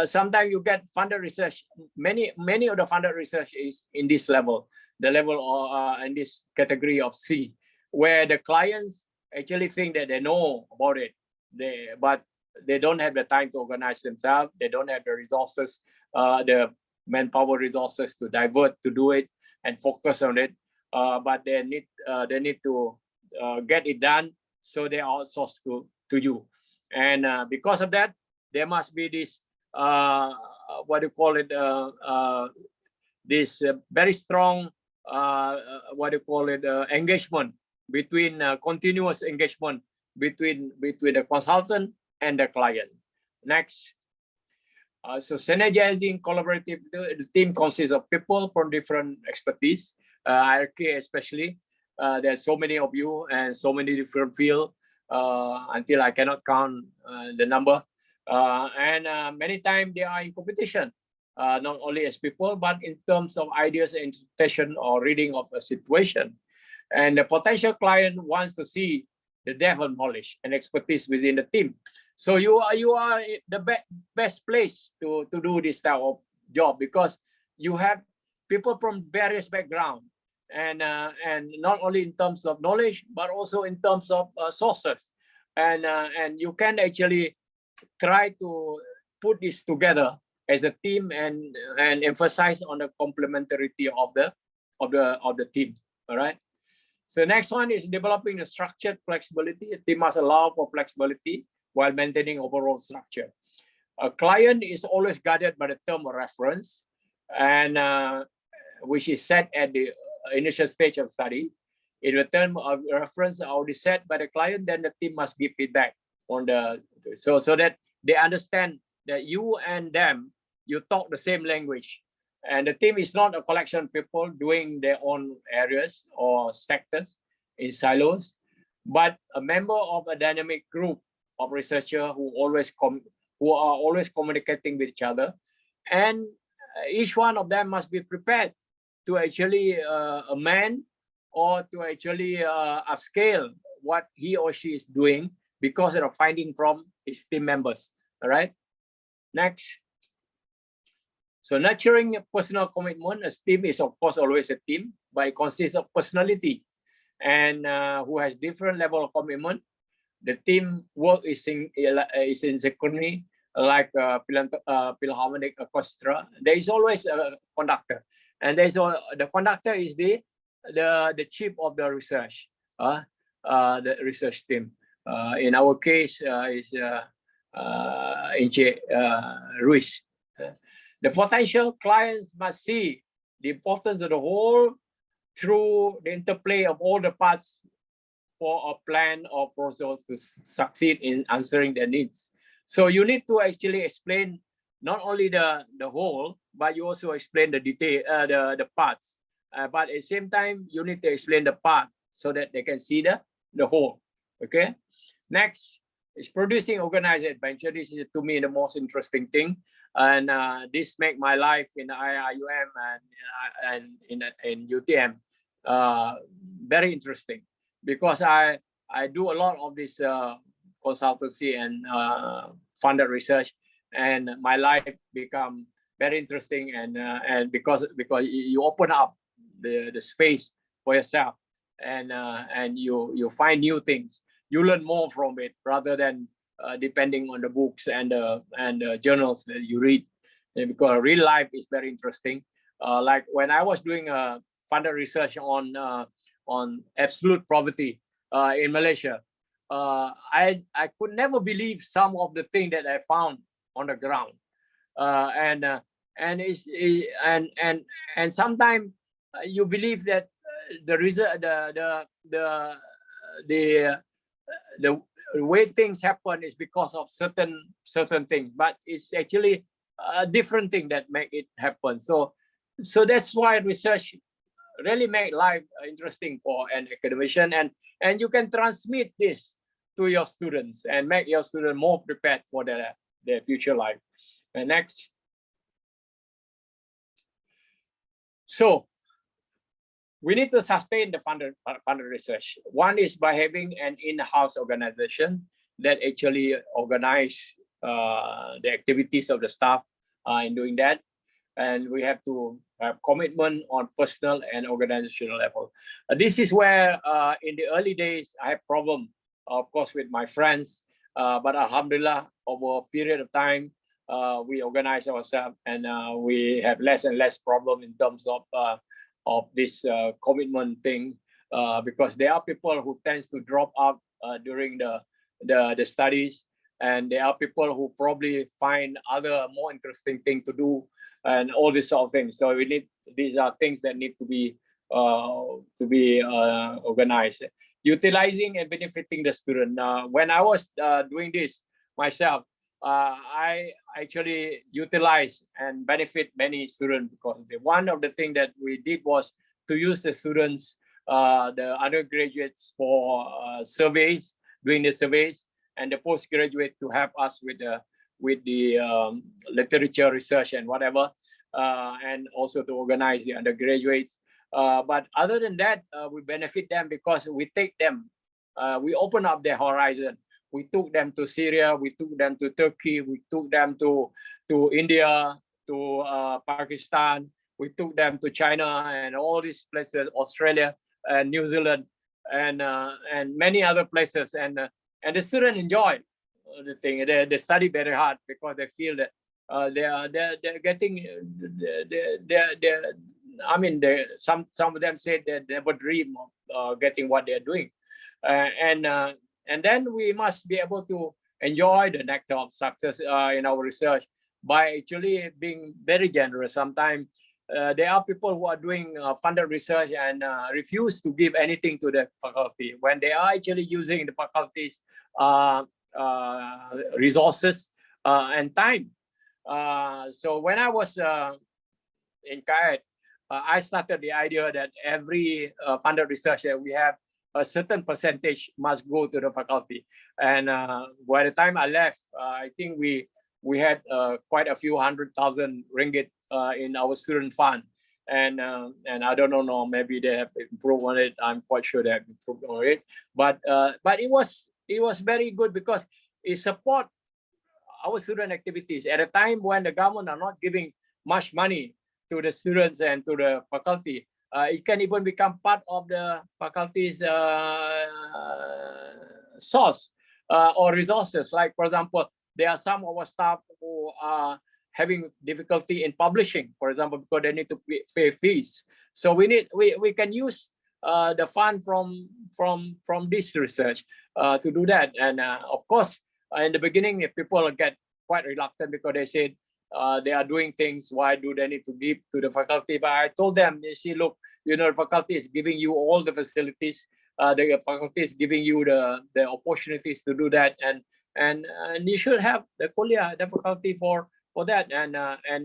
sometimes you get funded research. Many of the funded research is in this level, the level in this category of C, where the clients actually think that they know about it, but they don't have the time to organize themselves. They don't have the resources, the manpower resources to divert to do it and focus on it. But they need to get it done, so they outsource to you. And because of that, there must be this what do you call it? This very strong what do you call it? Engagement between continuous engagement between the consultant and the client. Next. So synergizing collaborative, the team consists of people from different expertise, hierarchy especially. There's so many of you and so many different fields until I cannot count the number. And many times they are in competition, not only as people, but in terms of ideas, interpretation, or reading of a situation. And the potential client wants to see the depth of knowledge and expertise within the team. So you are the best place to do this type of job, because you have people from various backgrounds, and not only in terms of knowledge, but also in terms of sources, and you can actually try to put this together as a team and emphasize on the complementarity of the team. All right. So next one is developing the structured flexibility. A team must allow for flexibility while maintaining overall structure. A client is always guided by the term of reference, and which is set at the initial stage of study. If the term of reference are already set by the client, then the team must give feedback on so that they understand that you and them, you talk the same language. And the team is not a collection of people doing their own areas or sectors in silos, but a member of a dynamic group of researchers who are always communicating with each other, and each one of them must be prepared to actually amend or to actually upscale what he or she is doing because of finding from his team members. All right. Next. So nurturing personal commitment. A team is of course always a team, but it consists of personality and who has different level of commitment. The team work is in synchrony, like Philharmonic Orchestra. There is always a conductor, and the conductor is the chief of the research, the research team. In our case, is Inche Ruiz. The potential clients must see the importance of the whole through the interplay of all the parts for a plan or process to succeed in answering their needs. So you need to actually explain not only the whole, but you also explain the detail, the parts. But at the same time, you need to explain the part so that they can see the whole. Okay. Next is producing organized adventure. This is to me the most interesting thing, and this make my life in IIUM and in UTM very interesting, because I do a lot of this consultancy and funded research, and my life become very interesting, and because you open up the space for yourself, and you find new things, you learn more from it rather than depending on the books and the journals that you read, because real life is very interesting. Like when I was doing funded research on absolute poverty in Malaysia, I could never believe some of the things that I found on the ground, and sometimes you believe that the result, the way things happen is because of certain things, but it's actually a different thing that make it happen. So that's why research really make life interesting for an academician, and you can transmit this to your students and make your students more prepared for their future life. And next. So we need to sustain the funded research. One is by having an in-house organization that actually organize the activities of the staff in doing that. And we have to have commitment on personal and organizational level. This is where in the early days, I have problem, of course, with my friends, but alhamdulillah, over a period of time, we organize ourselves, and we have less and less problem in terms of this commitment thing, because there are people who tends to drop out during the studies, and there are people who probably find other more interesting thing to do, and all these sort of things. So these are things that need to be organized, utilizing and benefiting the student. When I was doing this myself, I actually utilize and benefit many students, because one of the things that we did was to use the students, the undergraduates, for surveys, doing the surveys, and the postgraduate to help us with the literature research and whatever, and also to organize the undergraduates. But other than that, we benefit them because we take them, we open up their horizon. We took them to Syria, we took them to Turkey, we took them to India, to Pakistan, we took them to China and all these places, Australia and New Zealand, and many other places. And the students enjoy the thing. They study very hard because they feel that they're getting I mean, some of them said they never dream of getting what they're doing, and then we must be able to enjoy the nectar of success in our research by actually being very generous. Sometimes there are people who are doing funded research and refuse to give anything to the faculty when they are actually using the faculty's resources and time. So when I was in CAET, I started the idea that every funded research that we have, a certain percentage must go to the faculty. And by the time I left, I think we had quite a few 100,000 ringgit in our student fund. And I don't know, maybe they have improved on it. I'm quite sure they have improved on it. But it was very good because it support our student activities at a time when the government are not giving much money to the students and to the faculty. It can even become part of the faculty's source or resources. Like, for example, there are some of our staff who are having difficulty in publishing, for example, because they need to pay fees. So we can use the fund from this research to do that. And of course, in the beginning, people get quite reluctant because they said they are doing things. Why do they need to give to the faculty? But I told them, you see, look, you know, the faculty is giving you all the facilities. The faculty is giving you the opportunities to do that, and you should have the kuliah, the faculty for that, and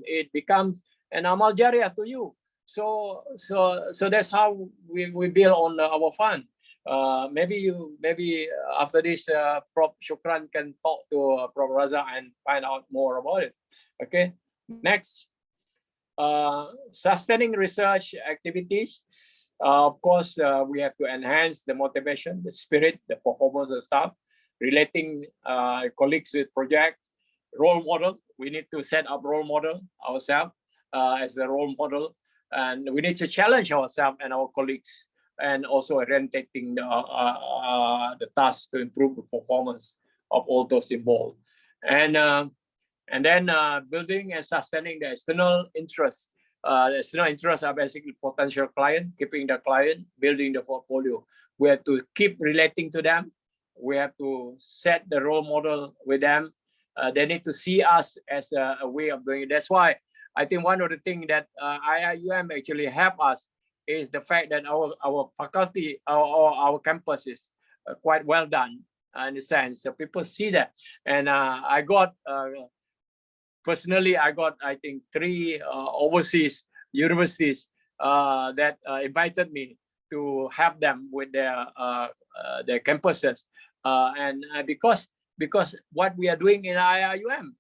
it becomes an amal jariyah to you. So that's how we build on our fund. Maybe after this, Prof Shukran can talk to Prof Raza and find out more about it. Okay, next, sustaining research activities. Of course, we have to enhance the motivation, the spirit, the performance of staff, relating colleagues with projects, role model. We need to set up role model ourselves as the role model, and we need to challenge ourselves and our colleagues, and also orientating the task to improve the performance of all those involved. And then building and sustaining the external interests. The external interests are basically potential client, keeping the client, building the portfolio. We have to keep relating to them. We have to set the role model with them. They need to see us as a way of doing it. That's why I think one of the things that IIUM actually help us is the fact that our faculty, our campus is quite well done in a sense. So people see that. And I got, personally, I think 3 overseas universities that invited me to help them with their campuses. And because what we are doing in IIUM,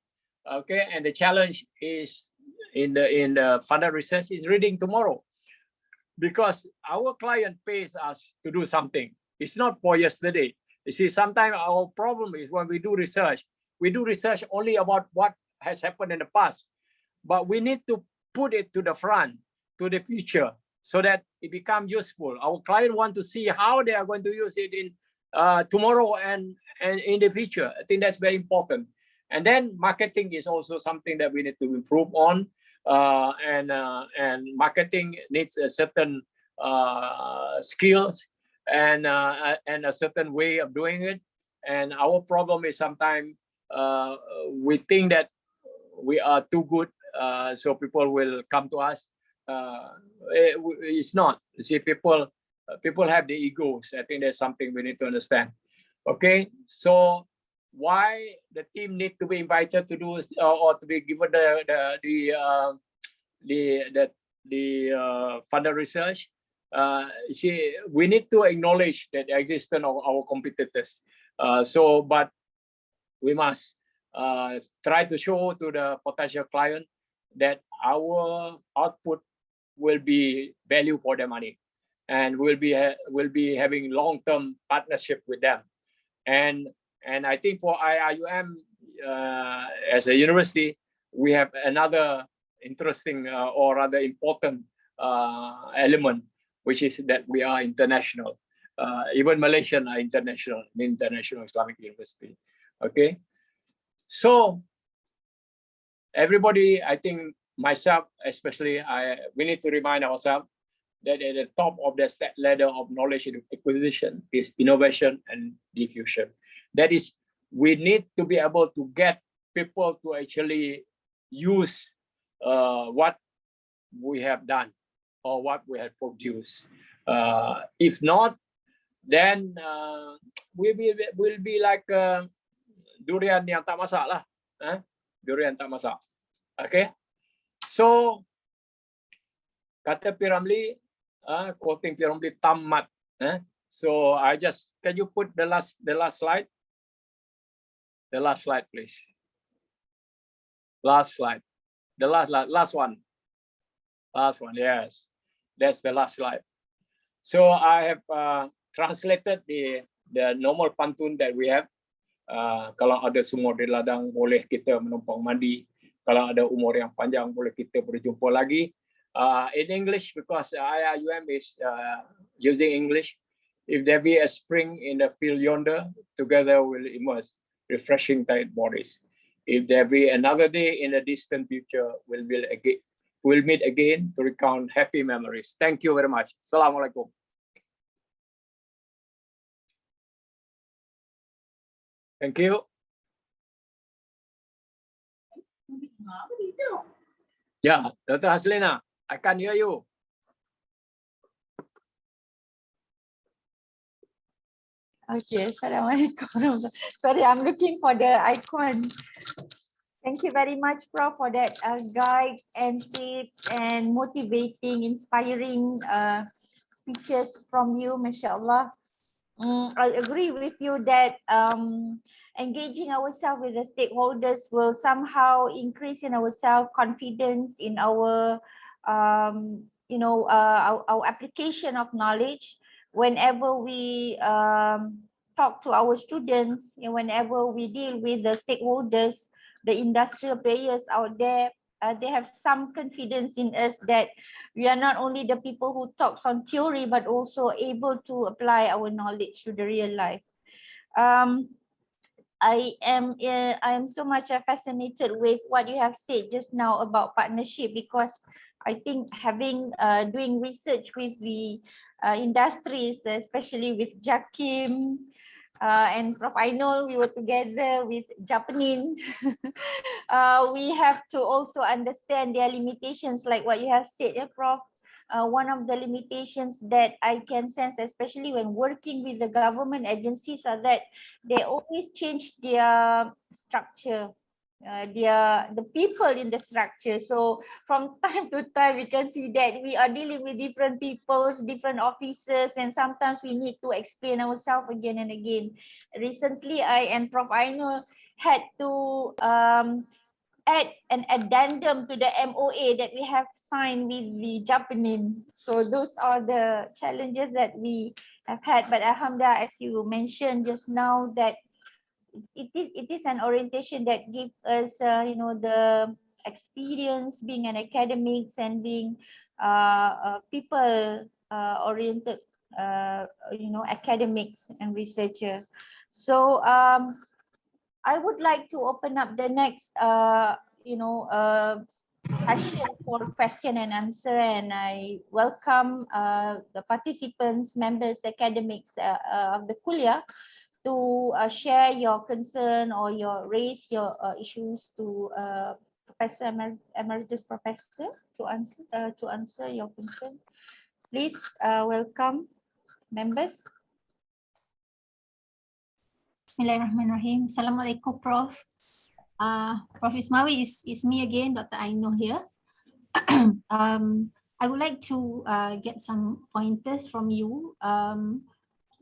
okay, and the challenge is in the funded research is reading tomorrow, because our client pays us to do something. It's not for yesterday. You see, sometimes our problem is when we do research only about what has happened in the past, but we need to put it to the front, to the future, so that it becomes useful. Our client want to see how they are going to use it in tomorrow and in the future. I think that's very important. And then marketing is also something that we need to improve on. And marketing needs a certain skills and a certain way of doing it. And our problem is sometimes we think that we are too good, so people will come to us. It's not. You see, people have the egos. I think that's something we need to understand. Okay, so why the team need to be invited to do or to be given the funded research? See, we need to acknowledge that the existence of our competitors. But we must try to show to the potential client that our output will be value for their money, and will be having long-term partnership with them. And I think for IIUM as a university, we have another interesting or rather important element, which is that we are international. Even Malaysian are international Islamic University. Okay, so everybody, I think myself especially, we need to remind ourselves that at the top of the ladder of knowledge acquisition is innovation and diffusion. That is, we need to be able to get people to actually use what we have done or what we have produced. If not, then we'll be like durian yang tak masak lah. Durian tak masak. Okay, so kata Piramli, quoting Piramli, tamat. So can you put the last slide? The last slide, please. Last slide. The last one. Last one, yes. That's the last slide. So I have translated the normal pantun that we have. Kalau ada sumur di ladang, boleh kita menumpang mandi. Kalau ada umur yang panjang, boleh kita berjumpa lagi. In English, because IIUM is using English. If there be a spring in the field yonder, together we'll immerse, refreshing tired bodies. If there be another day in the distant future, we'll meet again to recount happy memories. Thank you very much. Assalamualaikum. Thank you. Yeah, Dr. Haslina, I can hear you. Okay, Assalamualaikum. Sorry, I'm looking for the icon. Thank you very much, Prof, for that guide and tips and motivating, inspiring speeches from you, mashallah. I agree with you that engaging ourselves with the stakeholders will somehow increase in our self-confidence, in our, our application of knowledge. Whenever we talk to our students, and whenever we deal with the stakeholders, the industrial players out there, they have some confidence in us that we are not only the people who talks on theory, but also able to apply our knowledge to the real life. I am so much fascinated with what you have said just now about partnership, because I think doing research with the industries, especially with Jakim and Prof. I know we were together with Japanese. We have to also understand their limitations, like what you have said, Prof. One of the limitations that I can sense, especially when working with the government agencies, are that they always change their structure, the people in the structure. So from time to time, we can see that we are dealing with different peoples, different officers, and sometimes we need to explain ourselves again and again. Recently, I and Prof. Ainul had to add an addendum to the MOA that we have signed with the Japanese. So those are the challenges that we have had. But alhamdulillah, as you mentioned just now, that it is an orientation that gives us, the experience being an academics and being people oriented, academics and researcher. So I would like to open up the next, session for question and answer, and I welcome the participants, members, academics of the Kuliah to share your concern or raise your issues to Professor Emeritus Professor to answer your concern. Please welcome members. Bismillahirrahmanirrahim. Assalamualaikum, Prof. Prof. Ismawi, is me again, Dr. Ainul here. I would like to get some pointers from you.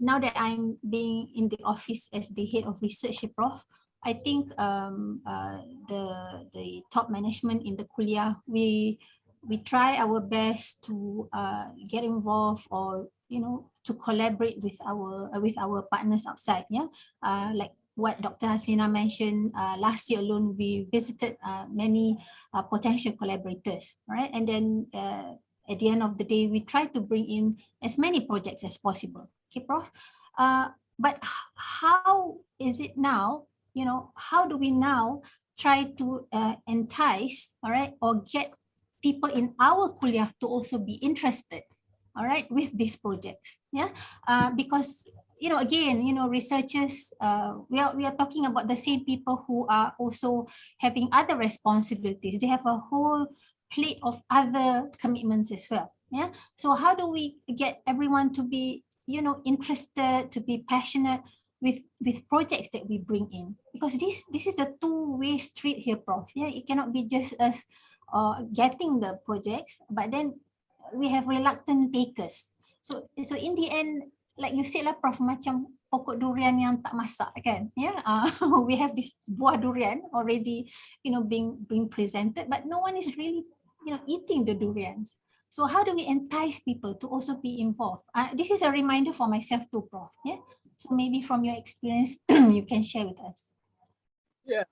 Now that I'm being in the office as the head of research, Prof, I think the top management in the Kuliah, we try our best to get involved, or to collaborate with our partners outside. Yeah, like what Dr. Haslina mentioned, last year alone we visited many potential collaborators, right? And then at the end of the day, we try to bring in as many projects as possible. Okay, Prof. But how is it now? How do we now try to entice, all right, or get people in our Kuliah to also be interested, all right, with these projects? Yeah, because again, researchers, we are talking about the same people who are also having other responsibilities. They have a whole plate of other commitments as well. Yeah, so how do we get everyone to be interested, to be passionate with projects that we bring in? Because this is a two-way street here, Prof. Yeah, it cannot be just us getting the projects, but then we have reluctant takers. So in the end, like you said lah, Prof, macam pokok durian yang tak masak, kan? Yeah, we have this buah durian already, being presented, but no one is really eating the durians. So how do we entice people to also be involved? This is a reminder for myself too, Prof. Yeah. So maybe from your experience, you can share with us. Yeah.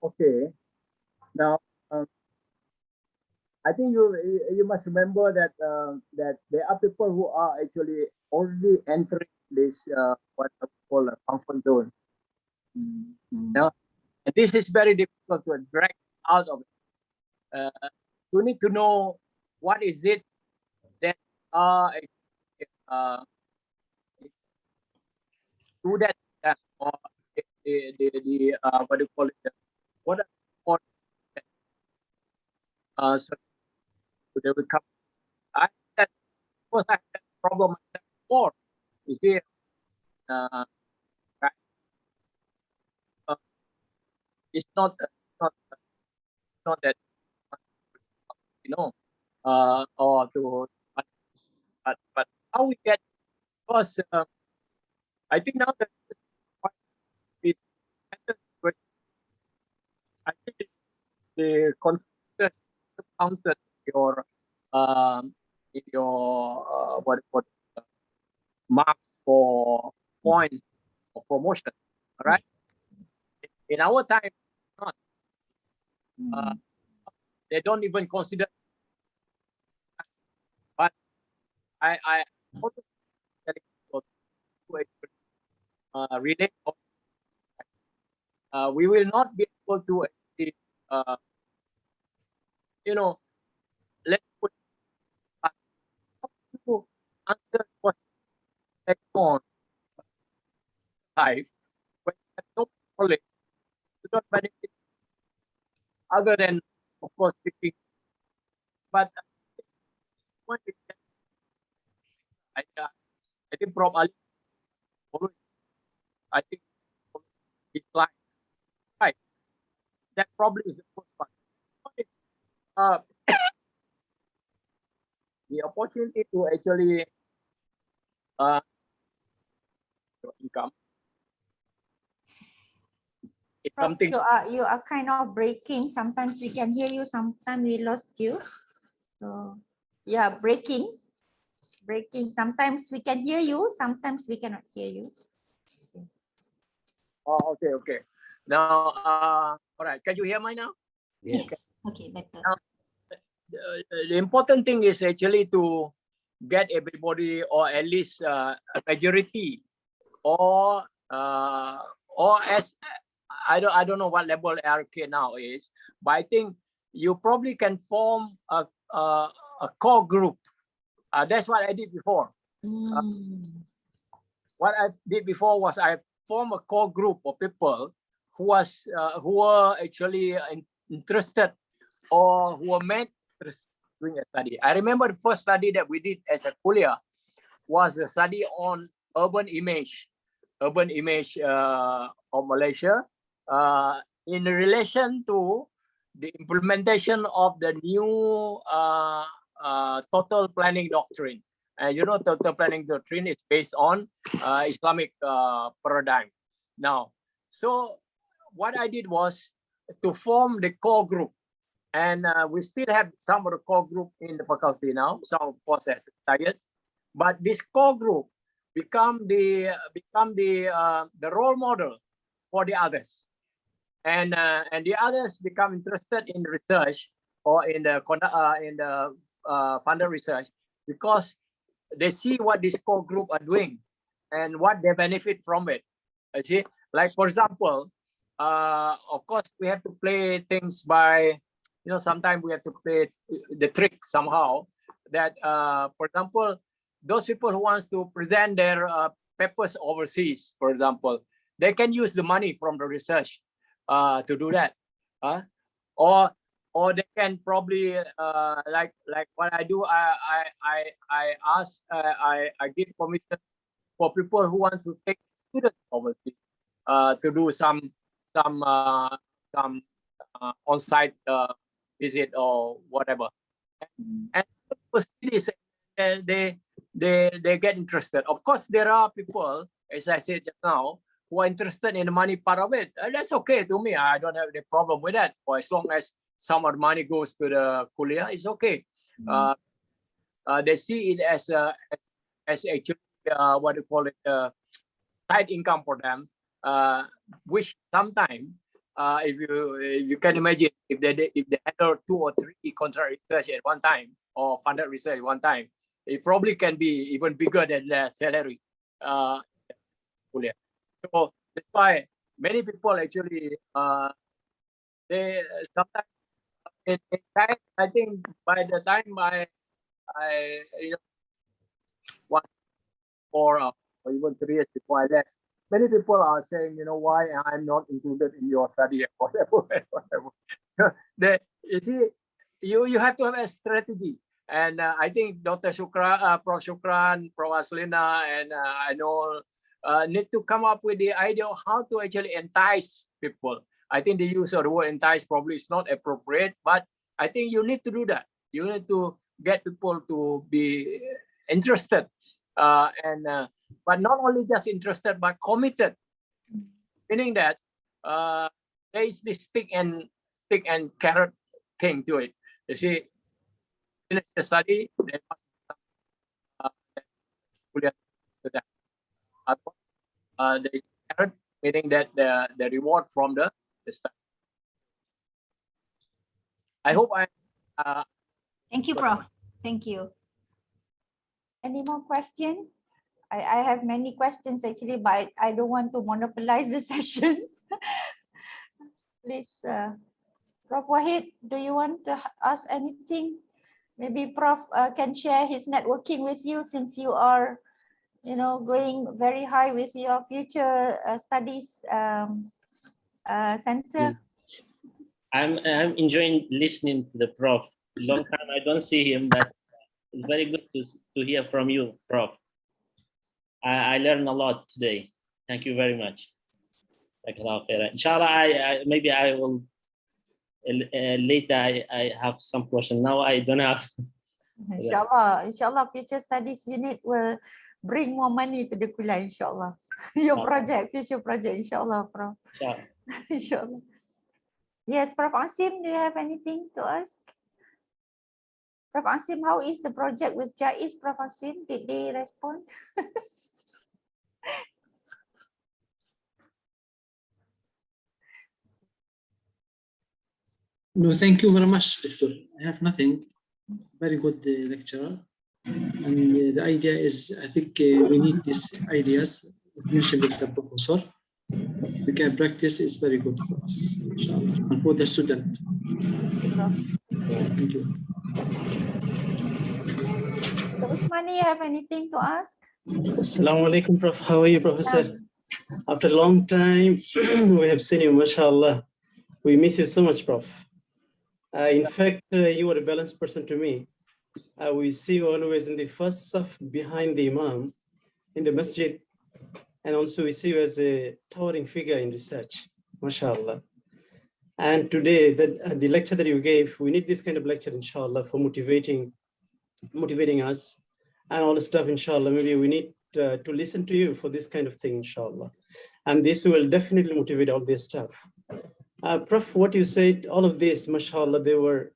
Okay. Now, I think you must remember that that there are people who are actually already entering this what we call a comfort zone. Now, and this is very difficult to drag out of it. You need to know what is it that do that or the what do you call it? What are so they will come. I that was I had that problem before. You see, uh, it's not that or to but how we get because I think now that is I think the concept counted your what marks for points or promotion, right? In our time, not they don't even consider. But I also relate. We will not be able to actually, let's put to answer what on life when you have no knowledge, you don't benefit other than, of course, speaking. But what is that? I think Prof. Ali always, I think it's like right. That probably is the first one. What is, the opportunity to actually income. It's Prof, something. you are kind of breaking. Sometimes we can hear you, sometimes we lost you. So yeah, breaking. Sometimes we can hear you, sometimes we cannot hear you. Oh, okay. Now, all right. Can you hear me now? Yes. Okay, better. Now, the important thing is actually to get everybody, or at least a majority, or as I don't know what level RK now is, but I think you probably can form a core group. That's what I did before. What I did before was I formed a core group of people who were actually interested or who were meant to doing a study. I remember the first study that we did as a kuliah was a study on urban image of Malaysia in relation to the implementation of the new total planning doctrine. Total planning doctrine is based on Islamic paradigm. Now, so what I did was to form the core group, and we still have some of the core group in the faculty now. Some of course has retired, but this core group become the role model for the others, and the others become interested in research or in the funded research because they see what this core group are doing and what they benefit from it. You see, like for example, of course we have to play things by, sometimes we have to play the trick somehow. That, for example, those people who wants to present their papers overseas, for example, they can use the money from the research to do that, or they can probably like what I do. I ask, I give permission for people who want to take students overseas to do some on-site visit or whatever, and they get interested. Of course, there are people, as I said just now, who are interested in the money part of it. That's okay to me. I don't have any problem with that, for as long as some of the money goes to the kuliah, it's okay. They see it as actually what do you call it, side income for them, which sometimes if you can imagine, if they handle 2 or 3 contract research at one time or funded research at one time, it probably can be even bigger than their salary. So that's why many people actually they sometimes I think by the time I one or even 3 years before I left, many people are saying, why I'm not included in your study or whatever. You see, you have to have a strategy. And I think Dr. Shukran, Prof. Shukran, Prof. Aslina, and I know need to come up with the idea of how to actually entice people. I think the use of the word entice probably is not appropriate, but I think you need to do that. You need to get people to be interested, but not only just interested, but committed. Meaning that there is this stick and carrot thing to it. You see, finish the study, they must the carrot, meaning that the reward from the study. I hope I. Thank you, Prof. Thank you. Any more questions? I have many questions actually, but I don't want to monopolize the session. Please, Prof. Wahid, do you want to ask anything? Maybe Prof can share his networking with you, since you are, going very high with your future studies center. I'm enjoying listening to the Prof. Long time I don't see him, but it's very good to hear from you, Prof. I learned a lot today. Thank you very much. Inshallah, maybe I will later. I have some question. Now I don't have. Inshallah, future studies unit will bring more money to the kuliah, inshallah. Your future project, inshallah, Prof. Yeah. Inshallah. Yes, Prof. Asim, do you have anything to ask? Prof. Asim, how is the project with Jais, Prof. Asim? Did they respond? No, thank you very much, Doctor. I have nothing. Very good lecturer. And the idea is, I think we need these ideas mentioned by the professor. We can practice, is very good for us, inshallah, and for the student. Thank you. So Usmani, you have anything to ask? Assalamu alaikum, Prof. How are you, Professor? After a long time, we have seen you, mashallah. We miss you so much, Prof. In fact, you are a balanced person to me. We see you always in the first saf behind the Imam in the masjid. And also we see you as a towering figure in research, mashallah. And today, the lecture that you gave, we need this kind of lecture, inshallah, for motivating us and all the stuff, inshallah. Maybe we need to listen to you for this kind of thing, inshallah. And this will definitely motivate all this stuff. Prof, what you said, all of this, mashallah, they were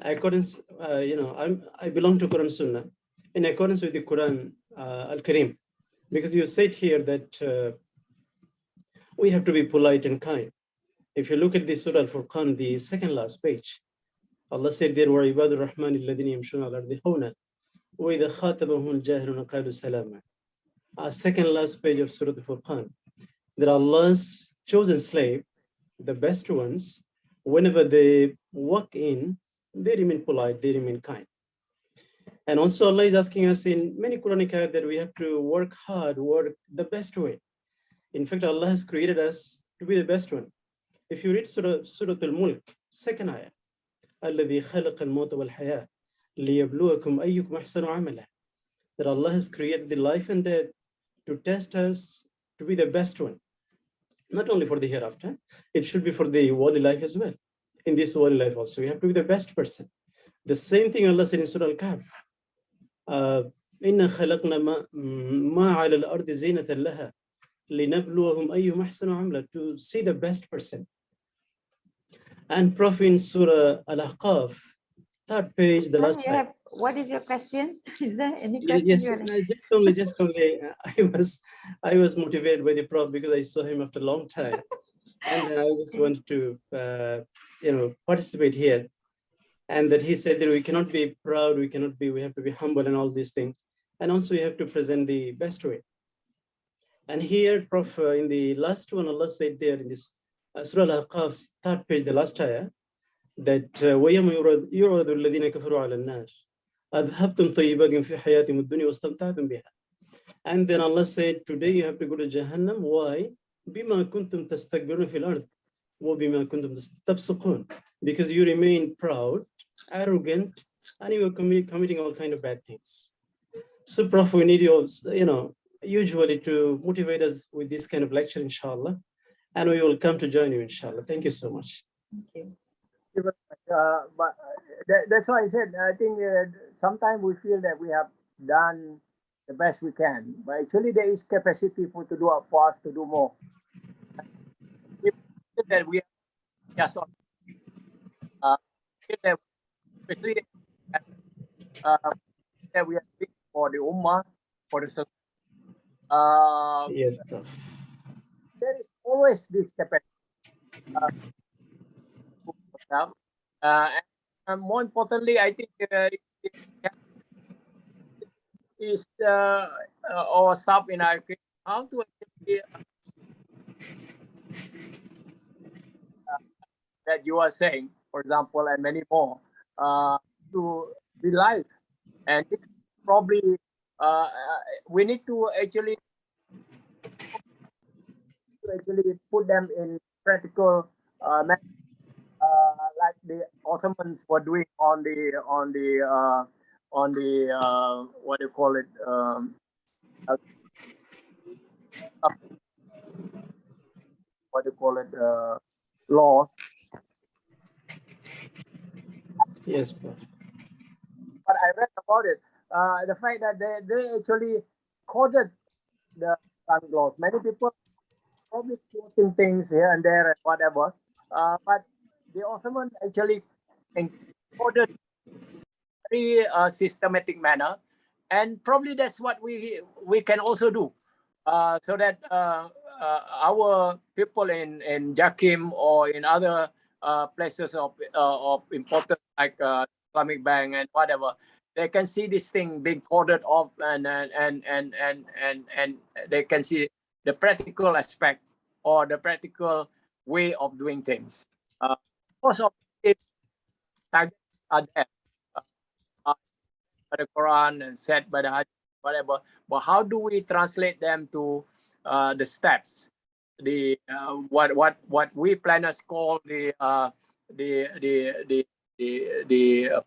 accordance, I belong to Quran Sunnah, in accordance with the Quran Al-Karim, because you said here that we have to be polite and kind. If you look at this Surah Al-Furqan, the second last page, Allah said there were ibadur rahman alladhina yamshuna ala ardi hawna wa idha khatabahum al-jahiluna qalu salama. Second last page of Surah Al-Furqan, that Allah's chosen slave, the best ones, whenever they walk in, they remain polite, they remain kind. And also Allah is asking us in many Quranic ayat that we have to work hard, work the best way. In fact, Allah has created us to be the best one. If you read Surah Al-Mulk, second ayah, الَّذِي خَلَقَ الْمَوْتَ وَالْحَيَاةَ لِيَبْلُوَكُمْ أَيُّكُمْ أَحْسَنُ عَمَلًا. That Allah has created the life and death to test us to be the best one. Not only for the hereafter, it should be for the worldly life as well. In this worldly life also, we have to be the best person. The same thing Allah said in Surah Al-Kahf. إِنَّا خَلَقْنَا مَا عَلَى الْأَرْضِ زِينَةً لَهَا لِنَبْلُوَهُمْ أَيُّهُمْ أَحْسَنُ عَمَلًا. To see the best person. And Prof, in Surah Al-Ahqaf, third page, the last time. What is your question? Is there any Yeah, question? yes, no, just only, I was motivated by the Prof because I saw him after a long time. And then I just wanted to, participate here. And that he said that we cannot be proud, we have to be humble and all these things. And also we have to present the best way. And here, Prof, in the last one, Allah said there in this Surah Al-Ahqaf, third page, the last ayah, that وَيَوْمَ يُعْرَضُ الَّذِينَ كَفَرُوا عَلَى النَّارِ أَذْهَبْتُمْ طَيِّبَاتِكُمْ فِي حَيَاتِكُمُ الدُّنْيَا وَاسْتَمْتَعْتُمْ بِهَا. And then Allah said, today you have to go to Jahannam. Why? بِمَا كُنْتُمْ تَسْتَكْبِرُونَ فِي الْأَرْضِ وَبِمَا كُنْتُمْ تَفْسُقُونَ. Because you remain proud, arrogant, and you are committing all kind of bad things. So, Prof, we need you, usually to motivate us with this kind of lecture, inshallah. And we will come to join you, inshallah. Thank you so much. Thank you. But that's why I said, I think sometimes we feel that we have done the best we can, but actually there is capacity for us to do more. We feel that we are just on, feel that especially that we are doing for the Ummah, for the society. Yes, Prof. There is always this capacity. And more importantly, I think is or staff in our case, how to actually that you are saying, for example, and many more, to be live, and this probably we need to actually put them in practical like the Ottomans were doing on the what do you call it, what do you call it, laws. Yes, Prof. But I read about it, the fact that they actually coded the Islamic laws. Many people probably quoting things here and there and whatever, but the Ottoman actually encoded very systematic manner, and probably that's what we can also do, so that our people in Jakim or in other places of importance like Islamic Bank and whatever, they can see this thing being coded off, and they can see the practical aspect or the practical way of doing things. Most of the targets are there by the Quran and said by the Hadith, whatever. But how do we translate them to the steps? The what we planners call the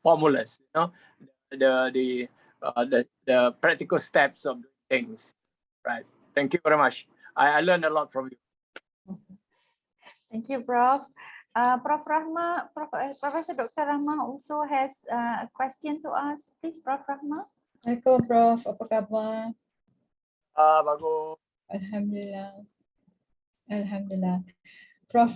formulas, the practical steps of things, right? Thank you very much. I learned a lot from you. Thank you, Prof. Prof. Rahma, Professor Dr. Rahma also has a question to ask. Please, Prof. Rahma. Assalamualaikum, Prof. Apa khabar? Bagus. Alhamdulillah. Alhamdulillah. Prof,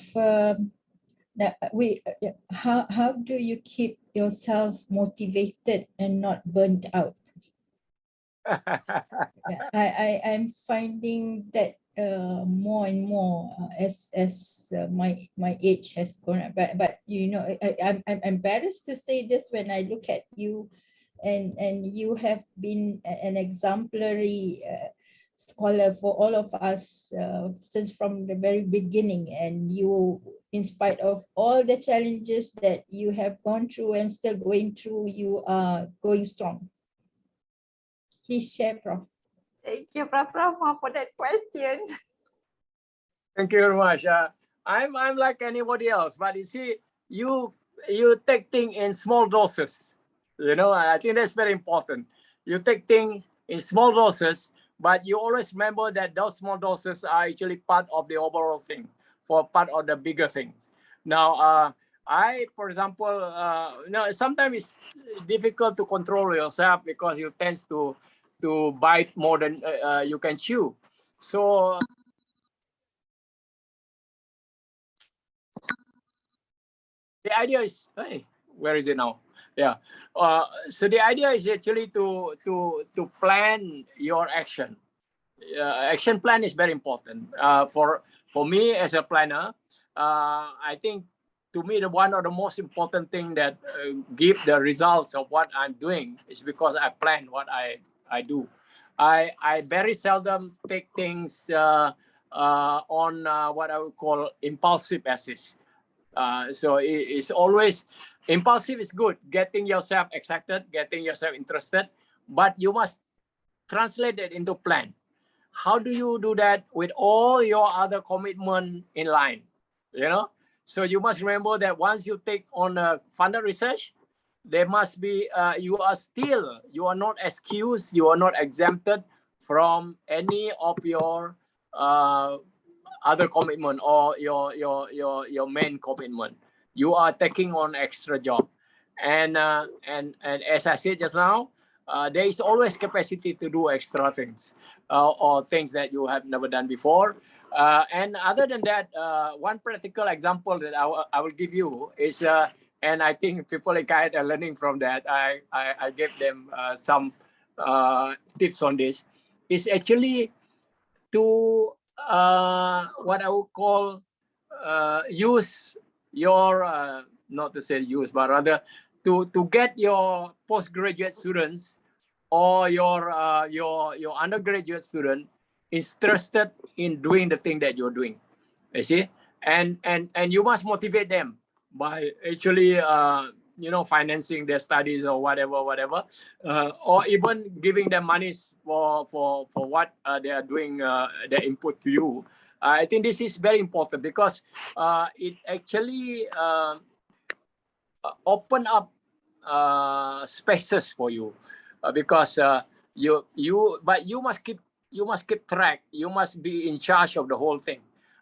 how do you keep yourself motivated and not burnt out? I'm finding that more and more as my age has gone up. But I'm embarrassed to say this when I look at you, and you have been an exemplary scholar for all of us since from the very beginning, and you, in spite of all the challenges that you have gone through and still going through, you are going strong. Please share, Prof. Thank you, Prof. Rahma, for that question. Thank you very much. I'm like anybody else, but you see, you take things in small doses. I think that's very important. You take things in small doses, but you always remember that those small doses are actually part of the overall thing, for part of the bigger things. Now, for example, sometimes it's difficult to control yourself because you tend to bite more than you can chew. So the idea is, hey, where is it now? Yeah. So the idea is actually to plan your action. Action plan is very important. For me as a planner, I think to me the one of the most important thing that give the results of what I'm doing is because I plan what I do. I very seldom take things on what I would call impulsive basis. So it's always impulsive is good, getting yourself excited, getting yourself interested, but you must translate it into plan. How do you do that with all your other commitment in line? You know, so you must remember that once you take on a funded research, there must be you are not excused, you are not exempted from any of your other commitment or your main commitment. You are taking on extra job, and as I said just now, there is always capacity to do extra things or things that you have never done before. And other than that, one practical example that I will give you is, and I think people like I are learning from that. I gave them some tips on this. Is actually to what I would call use your not to say use, but rather to get your postgraduate students or your undergraduate student interested in doing the thing that you're doing. You see, and you must motivate them by actually financing their studies or whatever, or even giving them monies for what they are doing, their input to you. I think this is very important because it actually open up spaces for you, because but you must keep track. You must be in charge of the whole thing.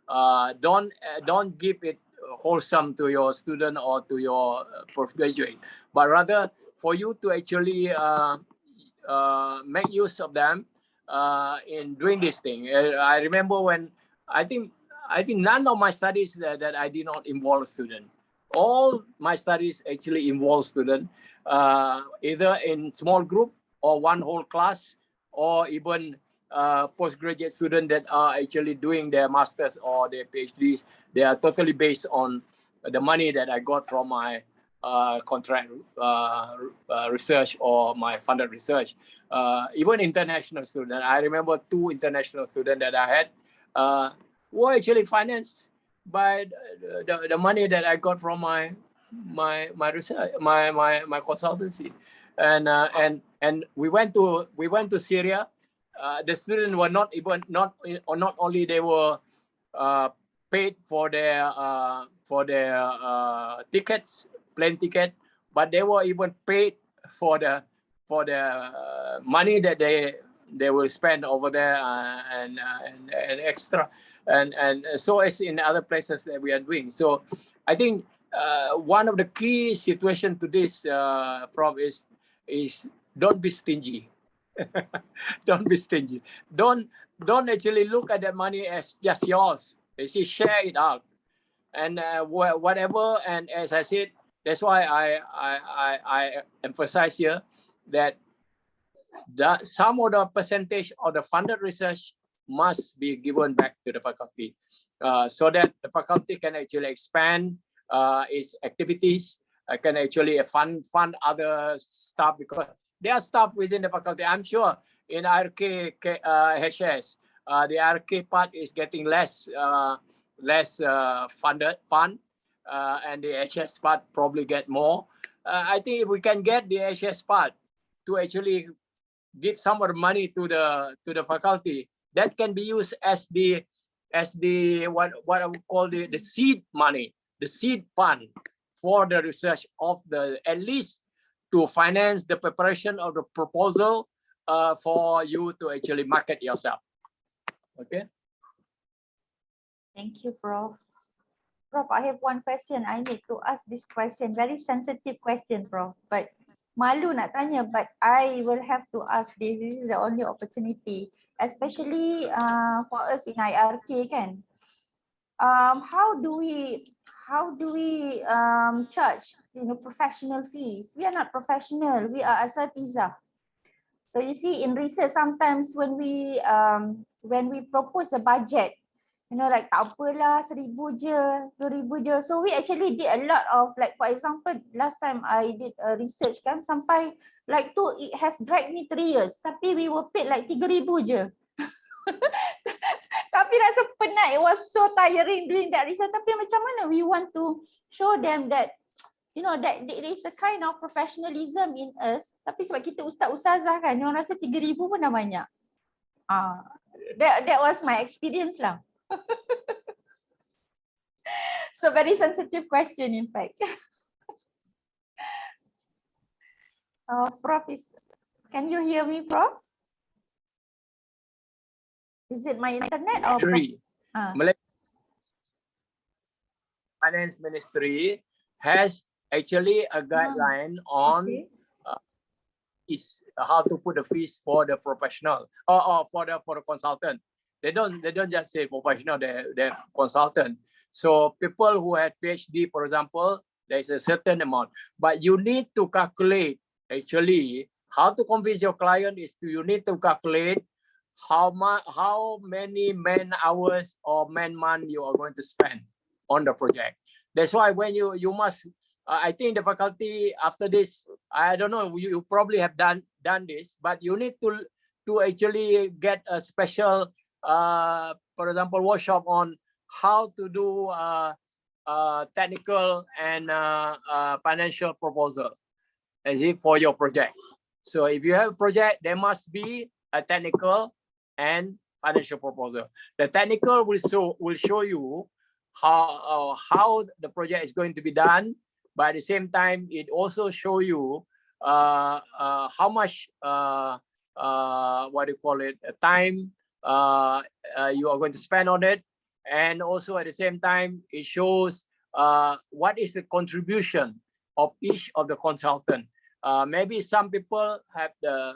Don't give it wholesome to your student or to your postgraduate, but rather for you to actually make use of them in doing this thing. I remember when I think none of my studies that I did not involve student. All my studies actually involve student, either in small group or one whole class, or even postgraduate students that are actually doing their masters or their PhDs. They are totally based on the money that I got from my contract research or my funded research. Even international students. I remember 2 international students that I had were actually financed by the money that I got from my research, my consultancy, and we went to Syria. The students were not only they were paid for their tickets, plane ticket, but they were even paid for the money that they will spend over there, and extra, and so as in other places that we are doing. So I think one of the key situation to this, Prof, is don't be stingy. Don't be stingy. Don't actually look at that money as just yours. You see, share it out, and whatever. And as I said, that's why I emphasize here that some of the percentage of the funded research must be given back to the faculty, so that the faculty can actually expand its activities, can actually fund other stuff, because there are stuff within the faculty. I'm sure in RK HS, the RK part is getting less fund, and the HS part probably get more. I think if we can get the HS part to actually give some of the money to the faculty, that can be used as the what I would call the seed money, the seed fund for the research of at least to finance the preparation of the proposal for you to actually market yourself. Okay. Thank you, Prof. Prof, I have one question. I need to ask this question. Very sensitive question, Prof. But malu nak tanya, but I will have to ask this. This is the only opportunity, especially for us in IRK, kan. How how do we charge, professional fees? We are not professional. We are asatiza. So you see, in research, sometimes when we propose a budget, like tak apalah, 1,000 je, 2,000 je. So we actually did a lot of, like, for example, last time I did a research kan, sampai like tu, it has dragged me 3 years. Tapi we were paid like 3,000 je. Tapi rasa penat, it was so tiring doing that research. Tapi macam mana we want to show them that, that there is a kind of professionalism in us. Tapi sebab kita ustaz-ustazah kan, orang rasa 3,000 pun dah banyak. That was my experience lah. So very sensitive question in fact. Prof, can you hear me, Prof? Is it my internet or Malaysia Finance Ministry has actually a guideline on how to put the fees for the professional or for the consultant. They don't just say professional, they're consultant. So people who had PhD, for example, there's a certain amount, but you need to calculate actually how to convince your client is you need to calculate how many man hours or man month you are going to spend on the project. That's why when you must, I think the faculty after this, I don't know, you probably have done this, but you need to actually get a special, for example, workshop on how to do technical and financial proposal as if for your project. So if you have a project, there must be a technical and financial proposal. The technical will show you how the project is going to be done, but at the same time, it also show you how much what do you call it, time you are going to spend on it, and also at the same time, it shows what is the contribution of each of the consultant. Maybe some people have the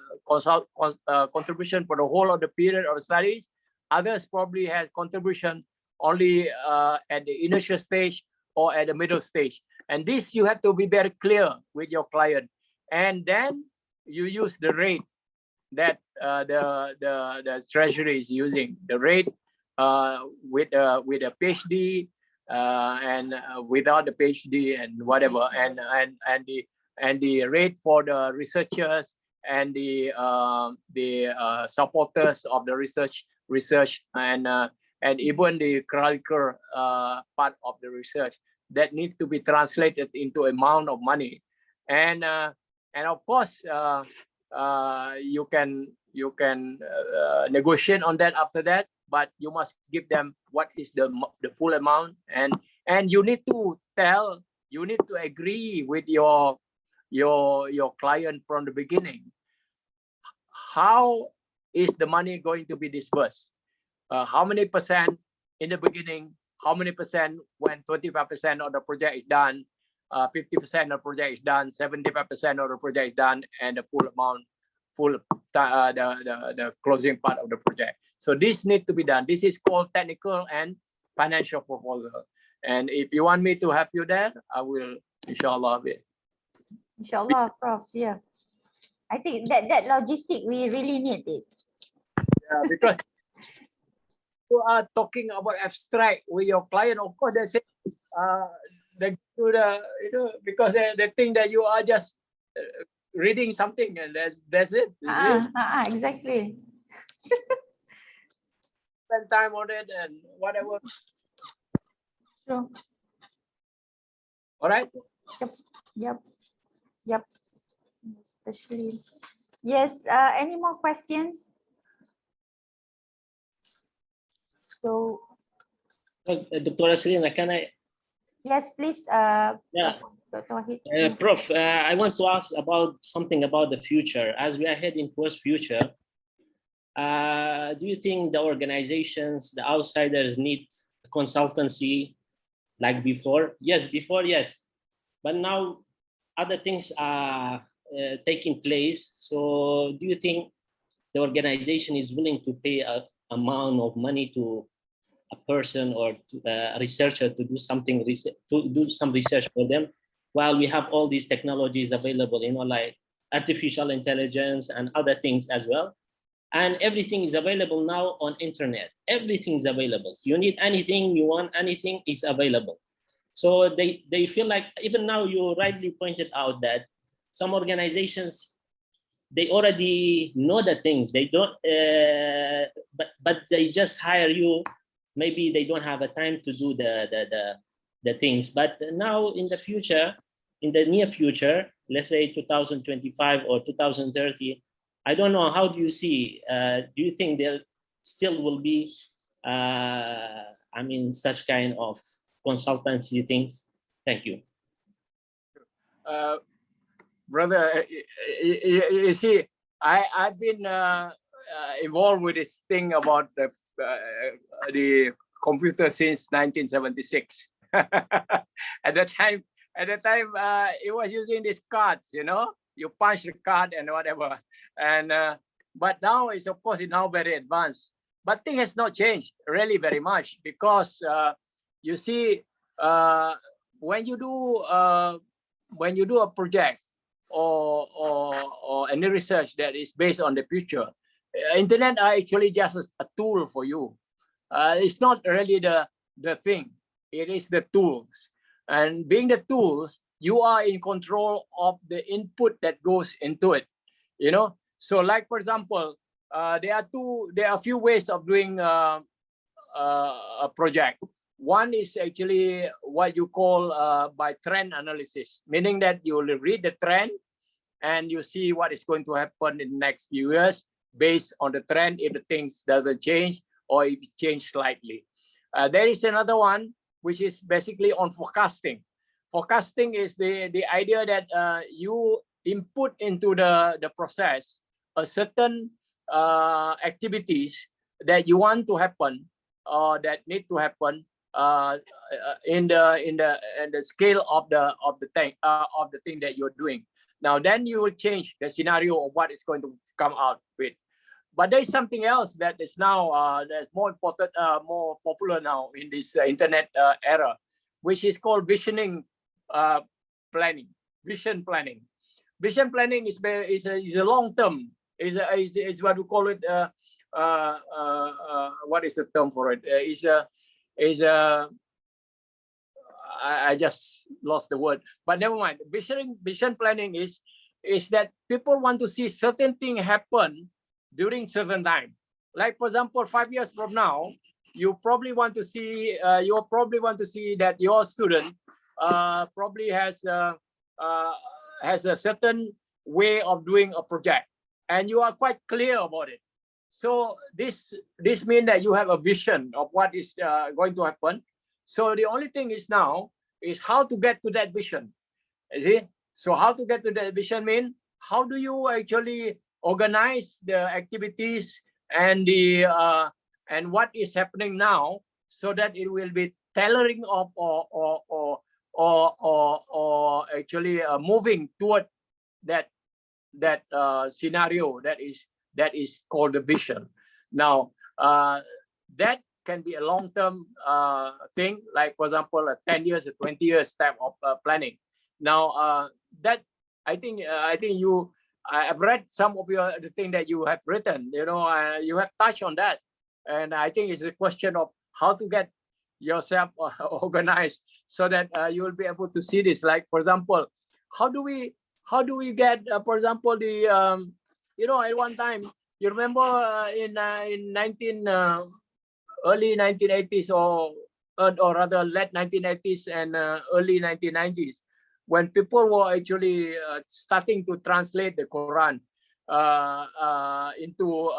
contribution for the whole of the period of studies. Others probably have contribution only at the initial stage or at the middle stage. And this you have to be very clear with your client. And then you use the rate that the treasury is using. The rate with a PhD and without the PhD and whatever, and the rate for the researchers and the supporters of the research and even the curricular part of the research that need to be translated into amount of money, and of course you can negotiate on that after that, but you must give them what is the full amount, and you need to agree with your client from the beginning. How is the money going to be disbursed? How many percent in the beginning? How many percent when 25% of the project is done? 50% of the project is done. 75% of the project is done, and the full amount, the closing part of the project. So this needs to be done. This is called technical and financial proposal. And if you want me to help you there, I will, inshallah. Inshallah, Prof. Yeah, I think that logistic we really need it. Yeah, because you are talking about abstract with your client. Of course, they say they do the because they think that you are just reading something and that's it. Exactly. Spend time on it and whatever. Sure. All right. Yep. Especially. Yes. Any more questions? So. Dr. Selina, can I? Yes, please. Yeah. Dr. Prof, I want to ask about something about the future. As we are heading towards future, do you think the organizations, the outsiders need consultancy like before? Yes, before, yes. But now other things are taking place. So do you think the organization is willing to pay an amount of money to a person or a researcher to do something, to do some research for them, while we have all these technologies available, you know, like artificial intelligence and other things as well. And everything is available now on internet. Everything is available. You need anything, you want anything, is available. So they feel like, even now you rightly pointed out that some organizations, they already know the things. They don't, but they just hire you. Maybe they don't have a time to do the things. But now in the future, in the near future, let's say 2025 or 2030, I don't know, how do you see, do you think there still will be, I mean, such kind of consultancy things? Thank you. Brother, you see, I've been involved with this thing about the computer since 1976. At the time, it was using these cards, you know, you punch the card and whatever. And but now it's, of course, it's now very advanced. But thing has not changed really very much, because you see, when you do a project or any research that is based on the future, internet are actually just a tool for you. It's not really the thing. It is the tools. And being the tools, you are in control of the input that goes into it, you know. So like, for example, there are a few ways of doing a project. One is actually what you call by trend analysis, meaning that you will read the trend and you see what is going to happen in the next few years based on the trend, if the things doesn't change or if it change slightly. There is another one, which is basically on forecasting. Forecasting is the idea that you input into the process a certain activities that you want to happen or that need to happen in the scale of the thing that you're doing. Now then you will change the scenario of what is going to come out with. But there is something else that is now that's more important, more popular now in this internet era, which is called visioning planning. Vision planning. Vision planning is a long term. Is what we call it. What is the term for it? I just lost the word. But never mind. Vision planning is that people want to see certain thing happen during certain time. Like, for example, 5 years from now, you probably want to see that your student probably has a certain way of doing a project, and you are quite clear about it. So this means that you have a vision of what is going to happen. So the only thing is now is how to get to that vision. You see? So how to get to that vision mean, how do you actually organize the activities and and what is happening now, so that it will be tailoring of or actually moving toward that scenario that is called the vision. Now that can be a long-term thing, like, for example, a 10 years or 20 years type of planning. Now that I think I've read some of the thing that you have written, you know, you have touched on that. And I think it's a question of how to get yourself organized so that you will be able to see this. Like, for example, how do we get, for example, the, you know, at one time, you remember in early 1980s or rather late 1980s and early 1990s, when people were actually starting to translate the Quran into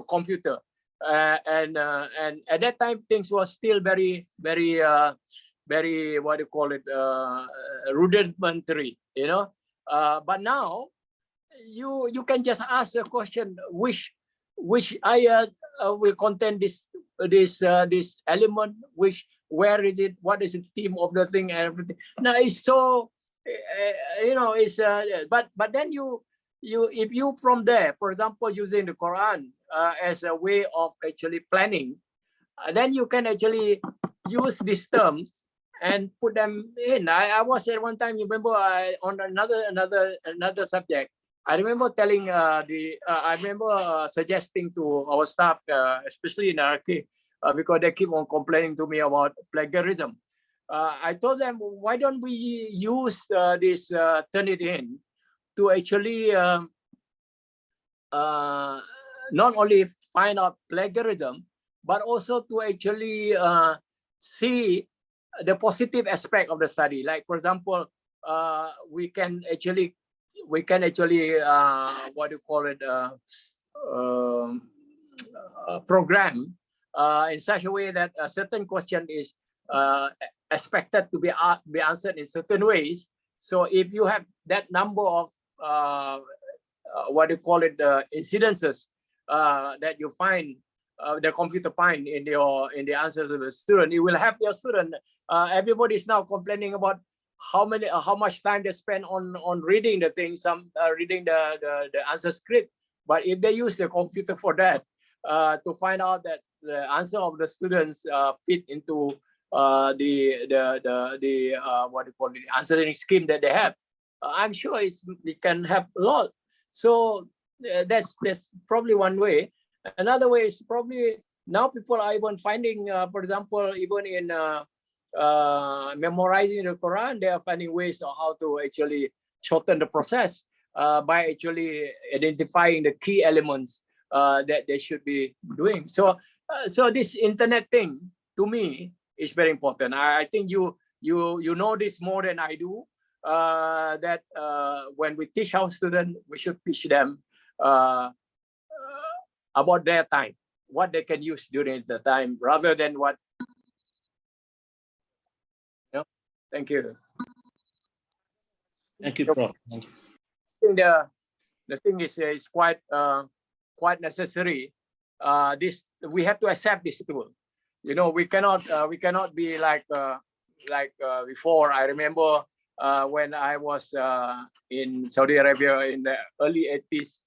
computer, and at that time things were still very what do you call it, rudimentary, you know. But now you can just ask a question, which ayah will contain this element, where is it, what is the theme of the thing, and everything. Now it's so you know, it's but then if you from there, for example, using the Quran as a way of actually planning, then you can actually use these terms and put them in. I was at one time, you remember, on another subject. I remember telling I remember suggesting to our staff, especially in RK, because they keep on complaining to me about plagiarism. I told them, why don't we use this Turnitin to actually not only find out plagiarism, but also to actually see the positive aspect of the study. Like, for example, we can actually what do you call it, program in such a way that a certain question is expected to be answered in certain ways. So if you have that number of what do you call it, incidences that you find, the computer find in the answer to the student, it will help your student. Everybody is now complaining about how much time they spend on reading the thing, reading the answer script. But if they use the computer for that, to find out that the answer of the students fit into what do you call it, answering scheme that they have, I'm sure it can help a lot. So that's probably one way. Another way is probably now people are even finding, for example, even in memorizing the Quran, they are finding ways of how to actually shorten the process by actually identifying the key elements that they should be doing. So this internet thing, to me, is very important. I think you know this more than I do. That when we teach our students, we should teach them about their time, what they can use during the time, rather than what. Thank you. Thank you, Prof. Thank you. I think the thing is quite necessary. We have to accept this tool. You know, we cannot be like before. I remember when I was in Saudi Arabia in the early 80s,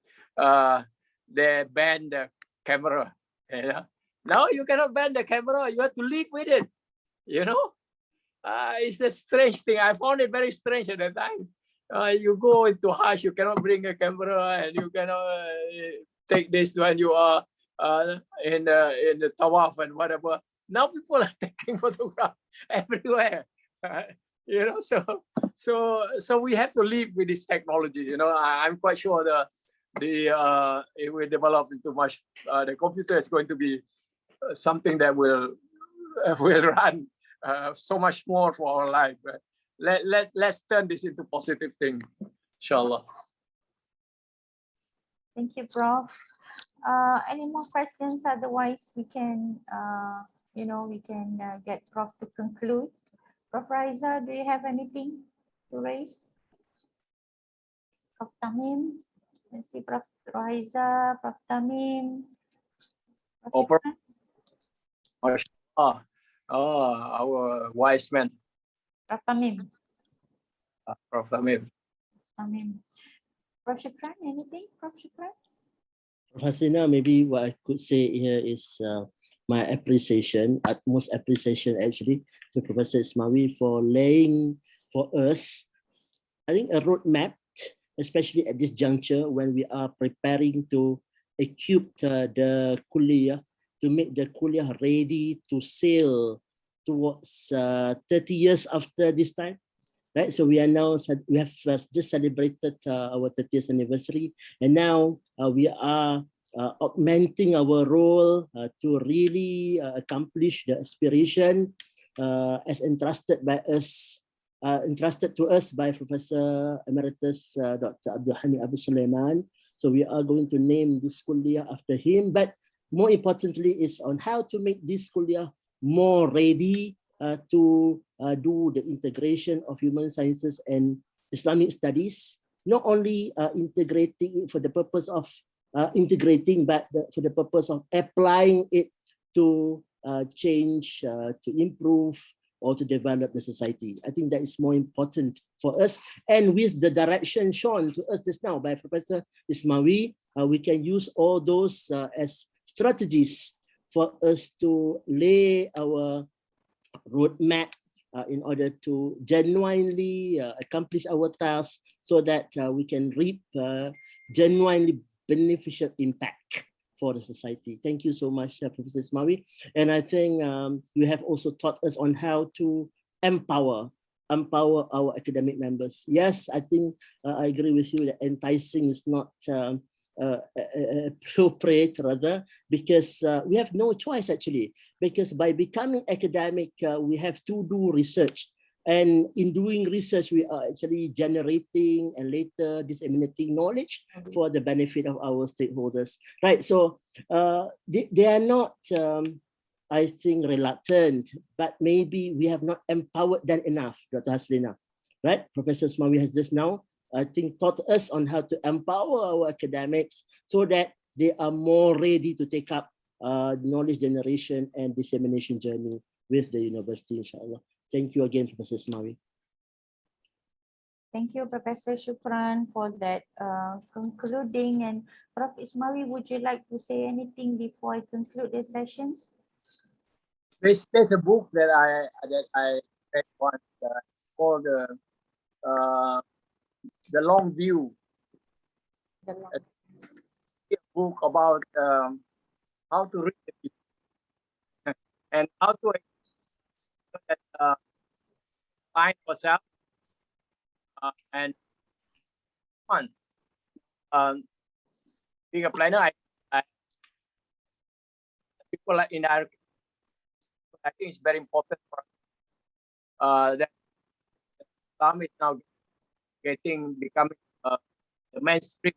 they banned the camera. You know? Now you cannot ban the camera. You have to live with it. You know, it's a strange thing. I found it very strange at the time. You go into Hajj, you cannot bring a camera, and you cannot take this when you are in the tawaf and whatever. Now people are taking photographs everywhere. You know, so we have to live with this technology. You know, I'm quite sure it will develop into much. The computer is going to be something that will run so much more for our life. Let's turn this into positive thing, inshallah. Thank you, Prof. Any more questions? Otherwise, we can get Prof to conclude. Prof Raiza, do you have anything to raise? Prof Tamim, let's see, Prof Raiza, Prof Tamim. Prof. Our wise man. Prof Tamim. Prof Tamim. Prof Shukran, anything? Prof Shukran? Prof Hasina, maybe what I could say here is my appreciation, utmost appreciation actually, to Professor Ismawi for laying for us, I think, a roadmap, especially at this juncture when we are preparing to equip the kuliah, to make the kuliah ready to sail towards 30 years after this time. Right, so we have just celebrated our 30th anniversary, and now we are augmenting our role to really accomplish the aspiration as entrusted to us by Professor Emeritus Dr. Abdul Hamid Abu Sulaiman. So we are going to name this kuliah after him, but more importantly is on how to make this kuliah more ready to do the integration of human sciences and Islamic studies, not only integrating it for the purpose of integrating, but for the purpose of applying it to change, to improve, or to develop the society. I think that is more important for us. And with the direction shown to us just now by Professor Ismawi, we can use all those as strategies for us to lay our roadmap in order to genuinely accomplish our tasks so that we can reap genuinely beneficial impact for the society. Thank you so much, Professor Ismawi. And I think you have also taught us on how to empower our academic members. Yes, I think I agree with you that enticing is not appropriate, rather, because we have no choice actually, because by becoming academic, we have to do research. And in doing research, we are actually generating and later disseminating knowledge for the benefit of our stakeholders, right? So they are not, I think, reluctant, but maybe we have not empowered them enough, Dr. Haslina, right? Professor Ismawi has just now, I think, taught us on how to empower our academics so that they are more ready to take up knowledge generation and dissemination journey with the university, inshallah. Thank you again, Professor Ismawi. Thank you, Professor Shukran, for that concluding. And Prof. Ismawi, would you like to say anything before I conclude the sessions? There's a book that I read once called The Long View. A book about how to read the future and how to find yourself and fun. Being a planner, people in our, I think it's very important for that Islam is now becoming the mainstream.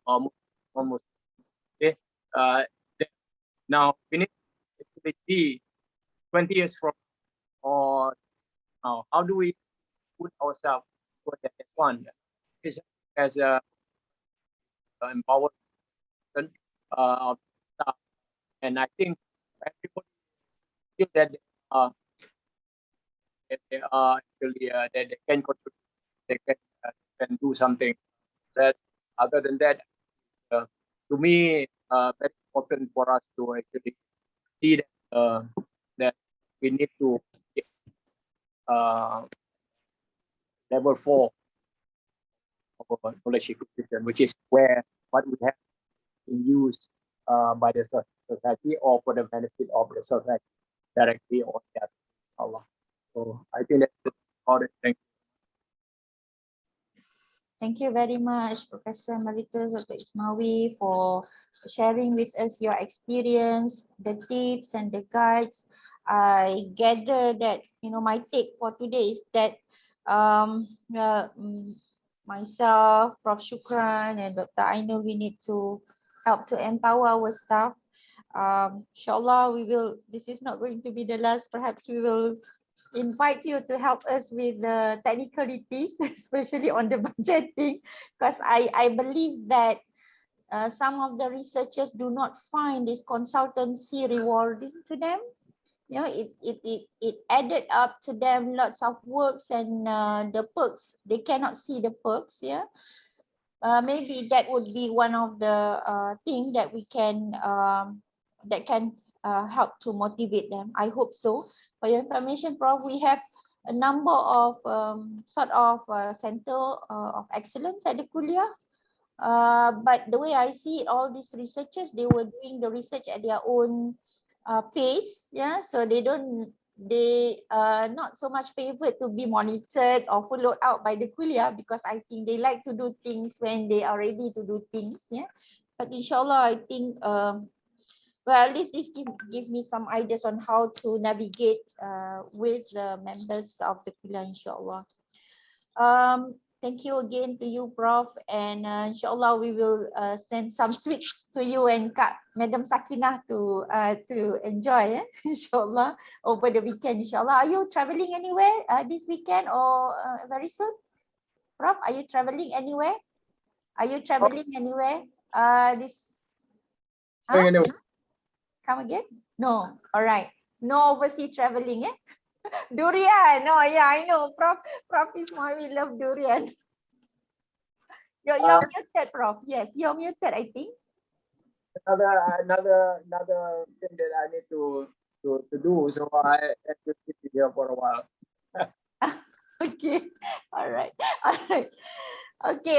Almost. Okay. Now we need to see 20 years from or now, how do we put ourselves for that one? Is as a empowered of staff, and I think everybody feel that they are actually that they can contribute, they can do something. That other than that, to me, very important for us to actually see that that we need to get, level 4 of our knowledge acquisition, which is where what we have been used by the society or for the benefit of the society directly or that Allah. So I think that's all the thing. Thank you very much, Professor Emeritus Dr. Ismawi, for sharing with us your experience, the tips and the guides. I gather that, my take for today is that myself, Prof. Shukran and Dr. Ainul, we need to help to empower our staff. Inshallah, this is not going to be the last. Perhaps we will invite you to help us with the technicalities, especially on the budgeting, because I believe that some of the researchers do not find this consultancy rewarding to them. It added up to them lots of works and the perks, they cannot see the perks. Maybe that would be one of the thing that we can help to motivate them. I hope so. For your information, Prof, we have a number of center of excellence at the Kuliah. But the way I see it, all these researchers, they were doing the research at their own pace. So they are not so much favored to be monitored or followed out by the Kuliah, because I think they like to do things when they are ready to do things. But inshallah, I think well, at least this give me some ideas on how to navigate with the members of the Kuliah, inshallah. Thank you again to you, Prof. And inshallah, we will send some sweets to you and Madam Sakinah to enjoy, inshallah, over the weekend, inshallah. Are you traveling anywhere this weekend or very soon? Prof, are you traveling anywhere? Are you traveling anywhere? Come again? No. All right. No overseas traveling, Durian. No, I know. Prof Ismawi love durian. You're muted, Prof. Yes, you're muted, I think. another thing that I need to do. So I have to sit here for a while. Okay, all right, all right. Okay,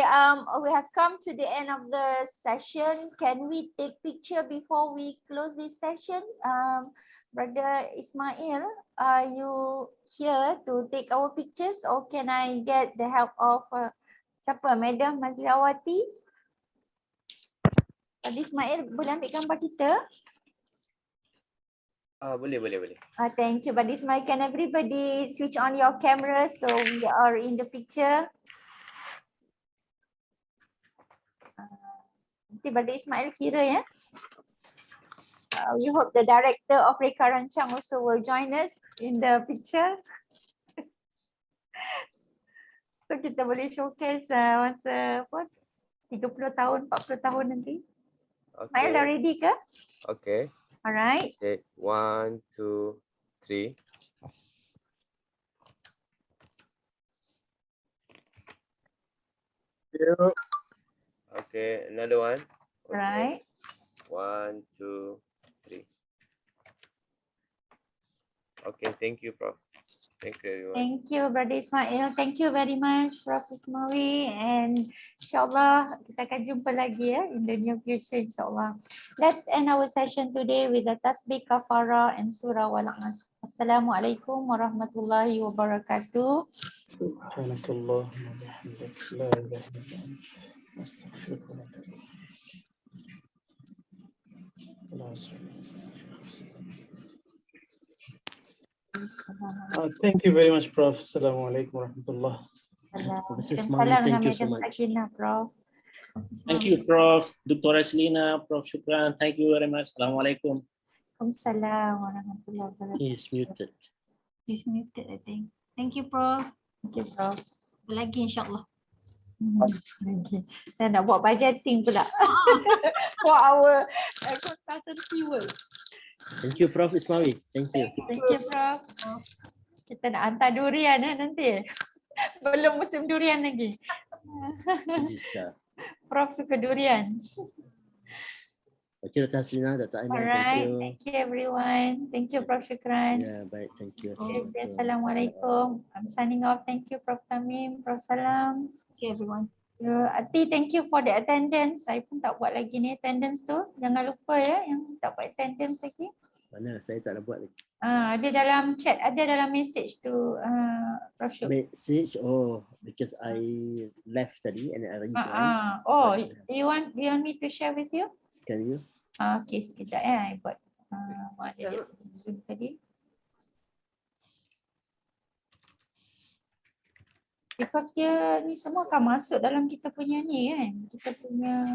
we have come to the end of the session. Can we take picture before we close this session? Brother Ismail, are you here to take our pictures, or can I get the help of siapa? Madam Mazlawati? Brother Ismail, boleh ambil gambar kita? Boleh. Thank you, Brother Ismail. Can everybody switch on your camera so we are in the picture? Nanti Brother Ismail kira ya. We hope the director of Reka Rancang also will join us in the picture. So kita boleh showcase masa 30 tahun, 40 tahun nanti. Ismail dah ready ke? Okay. Alright. Okay. 1, 2, 3. Okay, another one. Okay. Right. 1, 2, 3. Okay, thank you, Prof. Thank you, everyone. Thank you, Brother Ismail. Thank you very much, Prof. Ismawi. And insyaAllah kita akan jumpa lagi ya in the near future, insyaAllah. Let's end our session today with the tasbih kafara and surah wal-Asr. Assalamualaikum warahmatullahi wabarakatuh. Subhanakallahumma wa bihamdika la ilaha illa anta astaghfiruka wa atubu ilaik. Thank you very much, Prof. Assalamualaikum warahmatullah. Professor Ismawi, thank you so much. Prof. Thank you, Prof. Dr. Aslina, Prof. Shukran. Thank you very much. Assalamualaikum. Waalaikumsalam warahmatullahi wabarakatuh. He's muted. He's muted, I think. Thank you, Prof. Thank you, Prof. Lagi insyaAllah. Okay. Saya nak buat budgeting pula for our consultancy work. Thank you, Prof. Ismawi. Thank you. Thank you, Prof. Kita nak hantar durian nanti. Belum musim durian lagi. Prof suka durian. Okay, Dr. Aslina, Dr. Aiman, Alright, thank you. thank you everyone. Thank you, Prof Shukran. Yeah, baik, thank you. Assalamualaikum. I'm signing off. Thank you, Prof Tamim, Prof Salam. Okay, everyone. Ati, thank you for the attendance. Saya pun tak buat lagi ni attendance tu. Jangan lupa ya yang tak buat attendance lagi. Mana? Saya tak nak buat lagi. Ada dalam chat, ada dalam message tu, Prof Syuk. Message, oh, because I left tadi and I read. Oh, you want me to share with you? Can you? Okay, sekejap ya. I buat ada Zoom tadi. Because dia ni semua akan masuk dalam kita punya ni kan. Kita punya